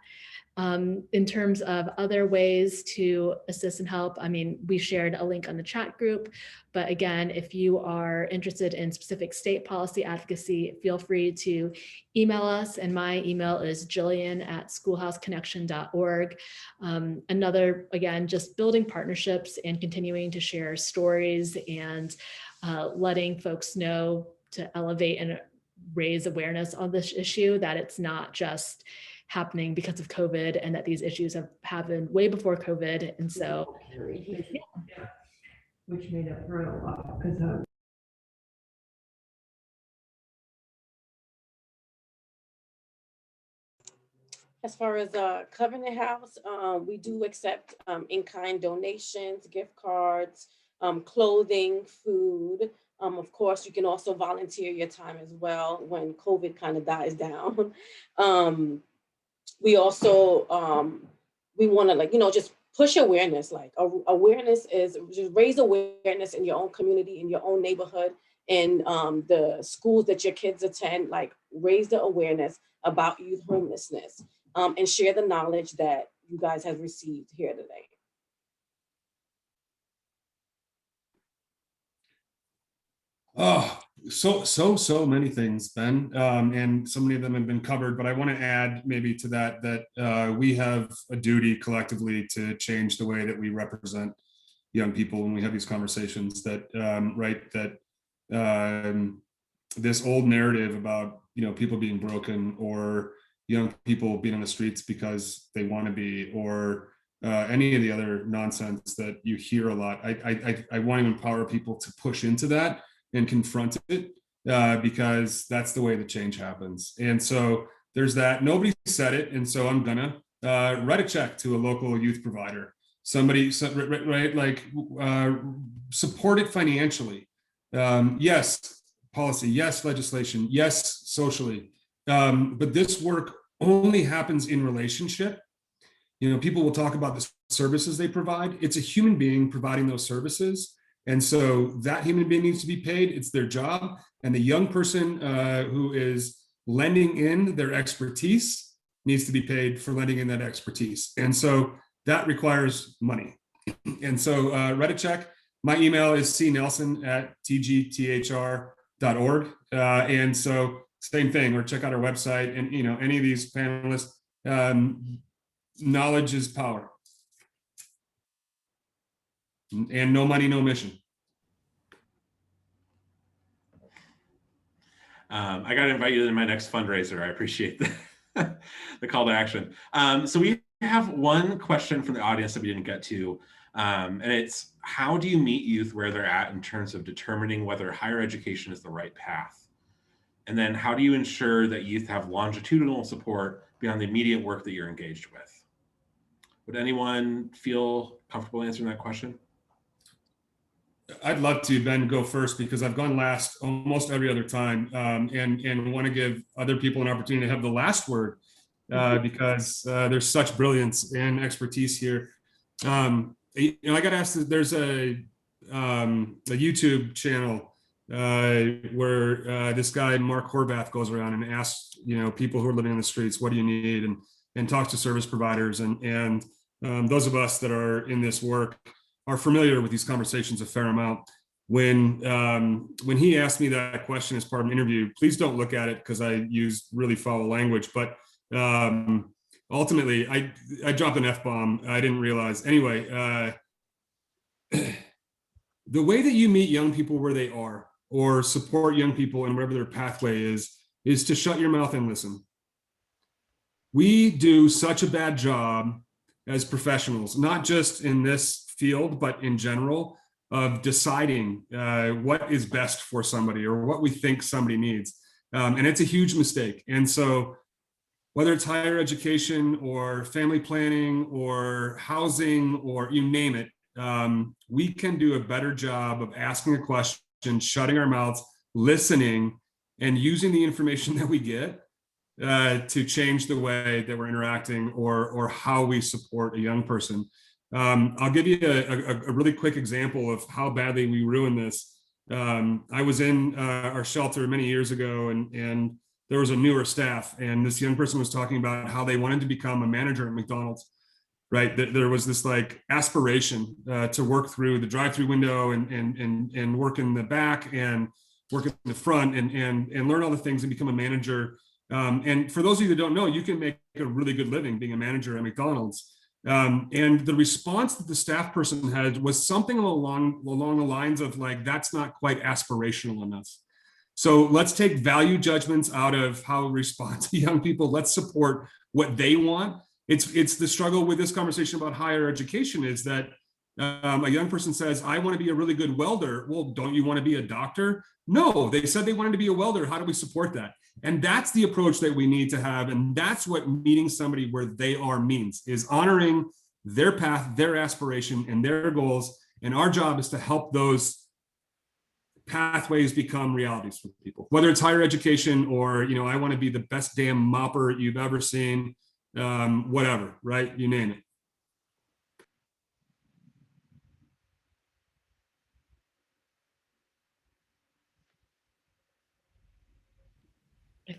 In terms of other ways to assist and help, I mean, we shared a link on the chat group, but again, if you are interested in specific state policy advocacy, feel free to email us. And my email is jillian@schoolhouseconnection.org. Another, again, just building partnerships and continuing to share stories and letting folks know to elevate and raise awareness on this issue, that it's not just happening because of COVID and that these issues have happened way before COVID. And so, which made up for a lot because As far as Covenant House, we do accept in-kind donations, gift cards, clothing, food. Of course, you can also volunteer your time as well when COVID kind of dies down. We also we want to, like, you know, just push awareness. Like awareness is just raise awareness in your own community, in your own neighborhood, in the schools that your kids attend. Like raise the awareness about youth homelessness, and share the knowledge that you guys have received here today. Oh, so many things, Ben, and so many of them have been covered. But I want to add maybe to that we have a duty collectively to change the way that we represent young people when we have these conversations. That this old narrative about people being broken, or young people being on the streets because they want to be, or any of the other nonsense that you hear a lot. I want to empower people to push into that and confront it, because that's the way the change happens. And so there's that. Nobody said it, and so I'm gonna write a check to a local youth provider. Somebody, right? Like support it financially. Yes, policy. Yes, legislation. Yes, socially. But this work only happens in relationship. People will talk about the services they provide. It's a human being providing those services. And so that human being needs to be paid. It's their job. And the young person who is lending in their expertise needs to be paid for lending in that expertise. And so that requires money. And so write a check. My email is cnelson@tgthr.org. And so same thing, or check out our website. And any of these panelists, knowledge is power. And no money, no mission. I got to invite you to my next fundraiser. I appreciate the call to action. So we have one question from the audience that we didn't get to, and it's, how do you meet youth where they're at in terms of determining whether higher education is the right path? And then how do you ensure that youth have longitudinal support beyond the immediate work that you're engaged with? Would anyone feel comfortable answering that question? I'd love to, Ben, go first, because I've gone last almost every other time, and want to give other people an opportunity to have the last word, because there's such brilliance and expertise here. I got to ask, there's a YouTube channel where this guy, Mark Horvath, goes around and asks, people who are living on the streets, what do you need? And talks to service providers. And those of us that are in this work are familiar with these conversations a fair amount. When he asked me that question as part of an interview, please don't look at it because I use really foul language, but ultimately I dropped an F-bomb. I didn't realize. Anyway, the way that you meet young people where they are, or support young people in whatever their pathway is to shut your mouth and listen. We do such a bad job as professionals, not just in this field, but in general, of deciding what is best for somebody, or what we think somebody needs. And it's a huge mistake. And so whether it's higher education or family planning or housing, or you name it, we can do a better job of asking a question, shutting our mouths, listening, and using the information that we get to change the way that we're interacting, or how we support a young person. I'll give you a really quick example of how badly we ruin this. I was in our shelter many years ago, and there was a newer staff, and this young person was talking about how they wanted to become a manager at McDonald's, right? There was this like aspiration to work through the drive-through window and work in the back and work in the front and learn all the things and become a manager. And for those of you that don't know, you can make a really good living being a manager at McDonald's. And the response that the staff person had was something along the lines of like, that's not quite aspirational enough. So let's take value judgments out of how we respond to young people. Let's support what they want. It's the struggle with this conversation about higher education is that a young person says, I want to be a really good welder. Well, don't you want to be a doctor? No, they said they wanted to be a welder. How do we support that? And that's the approach that we need to have. And that's what meeting somebody where they are means, is honoring their path, their aspiration, and their goals. And our job is to help those pathways become realities for people, whether it's higher education or, you know, I want to be the best damn mopper you've ever seen, whatever, right? You name it.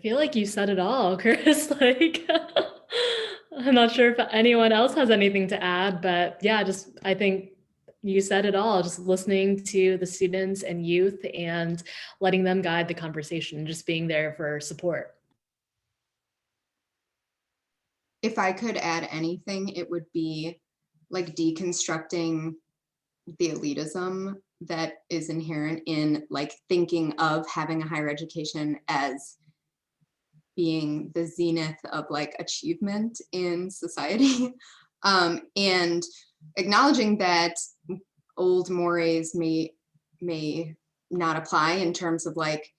feel like you said it all, Chris. Like, I'm not sure if anyone else has anything to add, but yeah, just I think you said it all. Just listening to the students and youth and letting them guide the conversation, just being there for support. If I could add anything, it would be like deconstructing the elitism that is inherent in like thinking of having a higher education as being the zenith of like achievement in society. And acknowledging that old mores may not apply in terms of like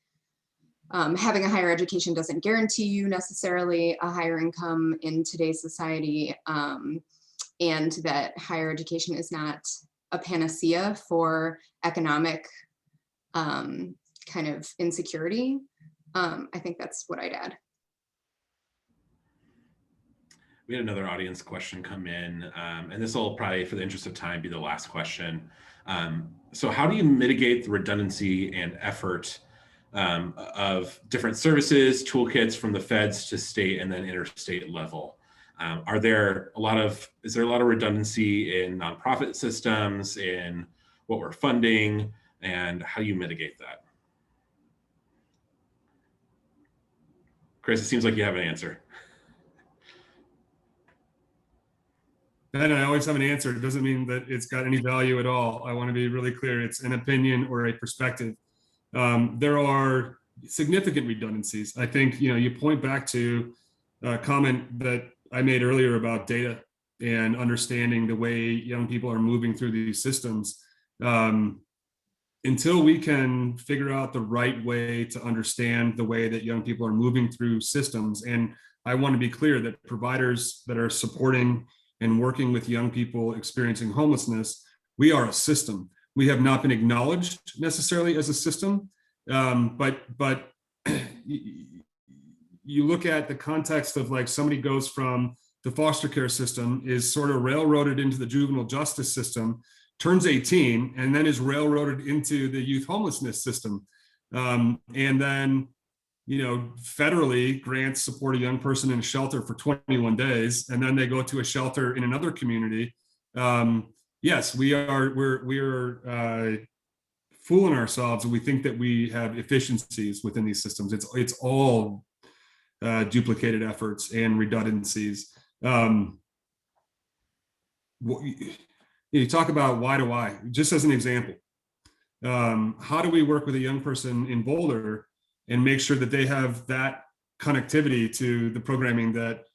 having a higher education doesn't guarantee you necessarily a higher income in today's society, and that higher education is not a panacea for economic kind of insecurity. I think that's what I'd add. We had another audience question come in, and this will probably, for the interest of time, be the last question. So how do you mitigate the redundancy and effort of different services, toolkits from the feds to state and then interstate level? Is there a lot of redundancy in nonprofit systems, in what we're funding, and how do you mitigate that? Chris, it seems like you have an answer. And I always have an answer. It doesn't mean that it's got any value at all. I want to be really clear. It's an opinion or a perspective. There are significant redundancies. I think, you point back to a comment that I made earlier about data and understanding the way young people are moving through these systems. Until we can figure out the right way to understand the way that young people are moving through systems, and I want to be clear that providers that are supporting and working with young people experiencing homelessness, we are a system. We have not been acknowledged necessarily as a system, but you look at the context of like somebody goes from the foster care system, is sort of railroaded into the juvenile justice system, turns 18, and then is railroaded into the youth homelessness system. And then, federally grants support a young person in a shelter for 21 days, and then they go to a shelter in another community. Yes, we're fooling ourselves. We think that we have efficiencies within these systems. It's all duplicated efforts and redundancies. You talk about Y2Y, just as an example. How do we work with a young person in Boulder and make sure that they have that connectivity to the programming that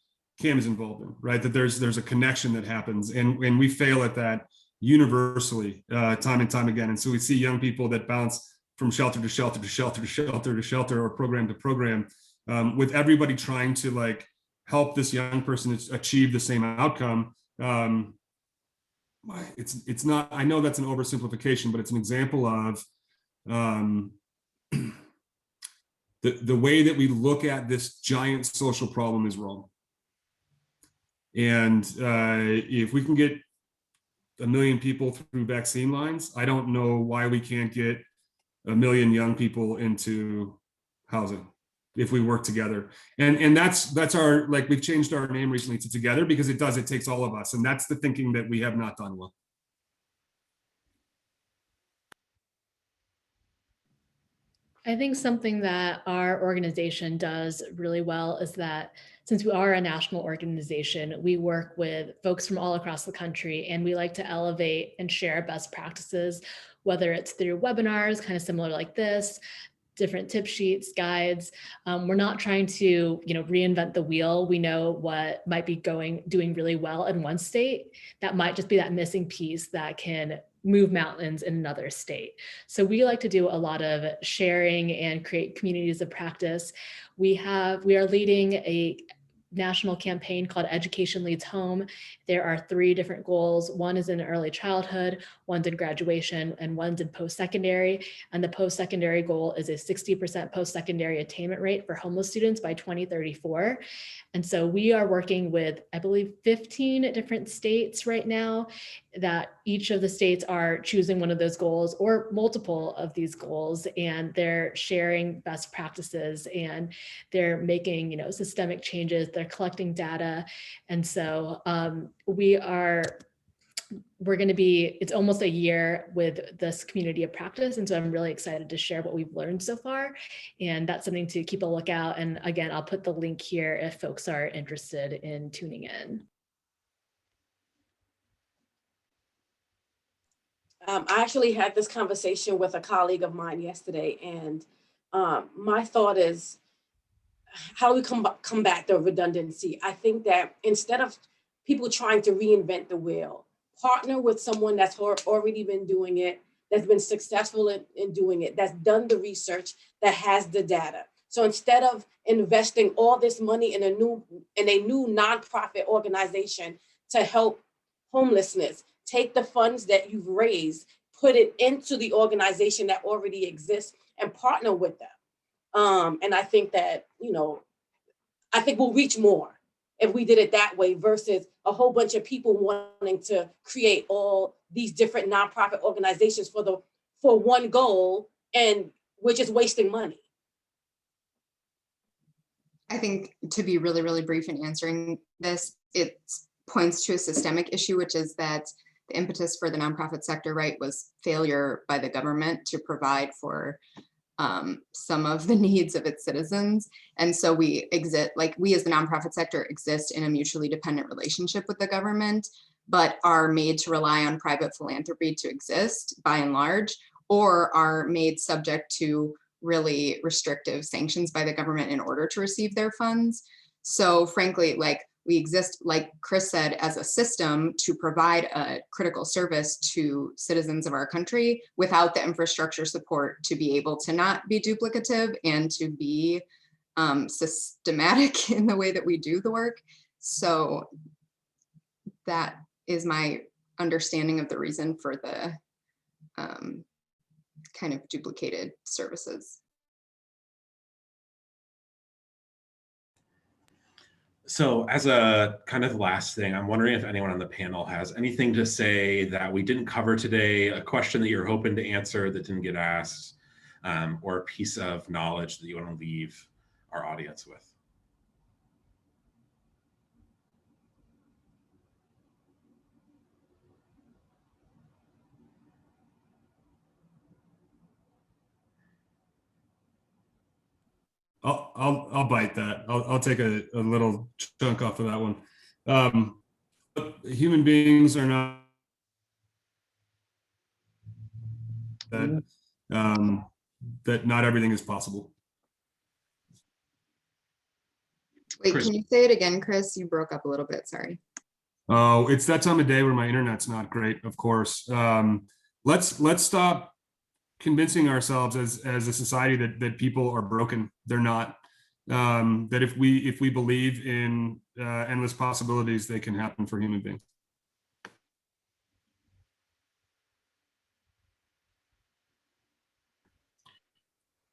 Cam is involved in, right? That there's a connection that happens, and we fail at that universally, time and time again. And so we see young people that bounce from shelter to shelter to shelter to shelter to shelter, or program to program, with everybody trying to like help this young person achieve the same outcome. It's not, I know that's an oversimplification, but it's an example of the way that we look at this giant social problem is wrong. And if we can get 1 million people through vaccine lines, I don't know why we can't get 1 million young people into housing if we work together. And that's our, like, we've changed our name recently to Together, because it takes all of us. And that's the thinking that we have not done well. I think something that our organization does really well is that since we are a national organization, we work with folks from all across the country, and we like to elevate and share best practices, whether it's through webinars, kind of similar like this, different tip sheets, guides. We're not trying to, reinvent the wheel. We know what might be doing really well in one state. That might just be that missing piece that can move mountains in another state. So we like to do a lot of sharing and create communities of practice. We are leading a national campaign called Education Leads Home. There are 3 different goals. One is in early childhood, one's in graduation, and one's in post-secondary. And the post-secondary goal is a 60% post-secondary attainment rate for homeless students by 2034. And so we are working with, I believe, 15 different states right now, that each of the states are choosing one of those goals or multiple of these goals, and they're sharing best practices, and they're making, systemic changes. They're collecting data. And so we're going to be, it's almost a year with this community of practice. And so I'm really excited to share what we've learned so far. And that's something to keep a lookout. And again, I'll put the link here if folks are interested in tuning in. I actually had this conversation with a colleague of mine yesterday, and my thought is, how do we combat the redundancy? I think that instead of people trying to reinvent the wheel, partner with someone that's already been doing it, that's been successful in doing it, that's done the research, that has the data. So instead of investing all this money in a new nonprofit organization to help homelessness, take the funds that you've raised, put it into the organization that already exists, and partner with them. And I think that, I think we'll reach more if we did it that way versus a whole bunch of people wanting to create all these different nonprofit organizations for one goal, and we're just wasting money. I think, to be really, really brief in answering this, it points to a systemic issue, which is that the impetus for the nonprofit sector, right, was failure by the government to provide for some of the needs of its citizens. And so we as the nonprofit sector exist in a mutually dependent relationship with the government, but are made to rely on private philanthropy to exist by and large, or are made subject to really restrictive sanctions by the government in order to receive their funds. So frankly, we exist, like Chris said, as a system to provide a critical service to citizens of our country without the infrastructure support to be able to not be duplicative and to be systematic in the way that we do the work. So that is my understanding of the reason for the kind of duplicated services. So as a kind of last thing, I'm wondering if anyone on the panel has anything to say that we didn't cover today, a question that you're hoping to answer that didn't get asked, or a piece of knowledge that you want to leave our audience with. I'll bite that. I'll take a little chunk off of that one. Human beings are not that not everything is possible. Wait, Chris. Can you say it again, Chris? You broke up a little bit, sorry. Oh, it's that time of day where my internet's not great, of course. Let's stop convincing ourselves as a society that people are broken. They're not. That if we believe in endless possibilities, they can happen for human beings.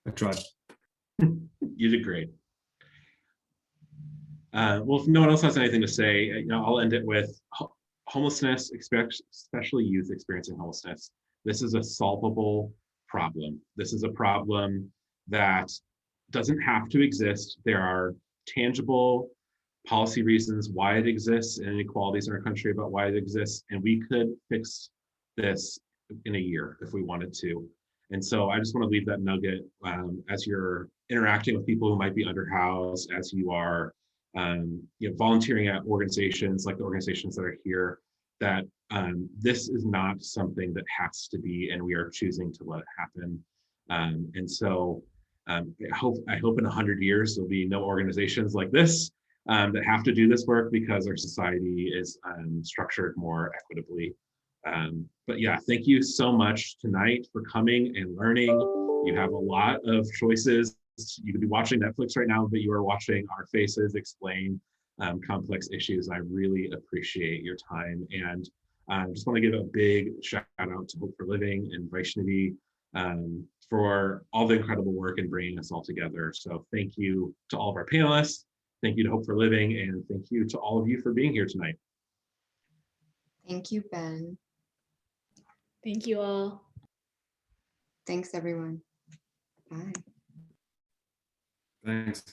I tried. You did great. Well, if no one else has anything to say, I'll end it with homelessness, especially youth experiencing homelessness. This is a solvable problem. This is a problem that doesn't have to exist. There are tangible policy reasons why it exists and inequalities in our country about why it exists. And we could fix this in a year if we wanted to. And so I just want to leave that nugget as you're interacting with people who might be underhoused, as you are volunteering at organizations like the organizations that are here, that this is not something that has to be, and we are choosing to let it happen. And so I hope in 100 years there'll be no organizations like this that have to do this work because our society is structured more equitably. But yeah, thank you so much tonight for coming and learning. You have a lot of choices. You could be watching Netflix right now, but you are watching our faces explain complex issues. I really appreciate your time, and I just want to give a big shout out to Hope for Living and Vaishnavi for all the incredible work in bringing us all together. So thank you to all of our panelists. Thank you to Hope for Living, and thank you to all of you for being here tonight. Thank you, Ben. Thank you all. Thanks, everyone. Bye. Thanks.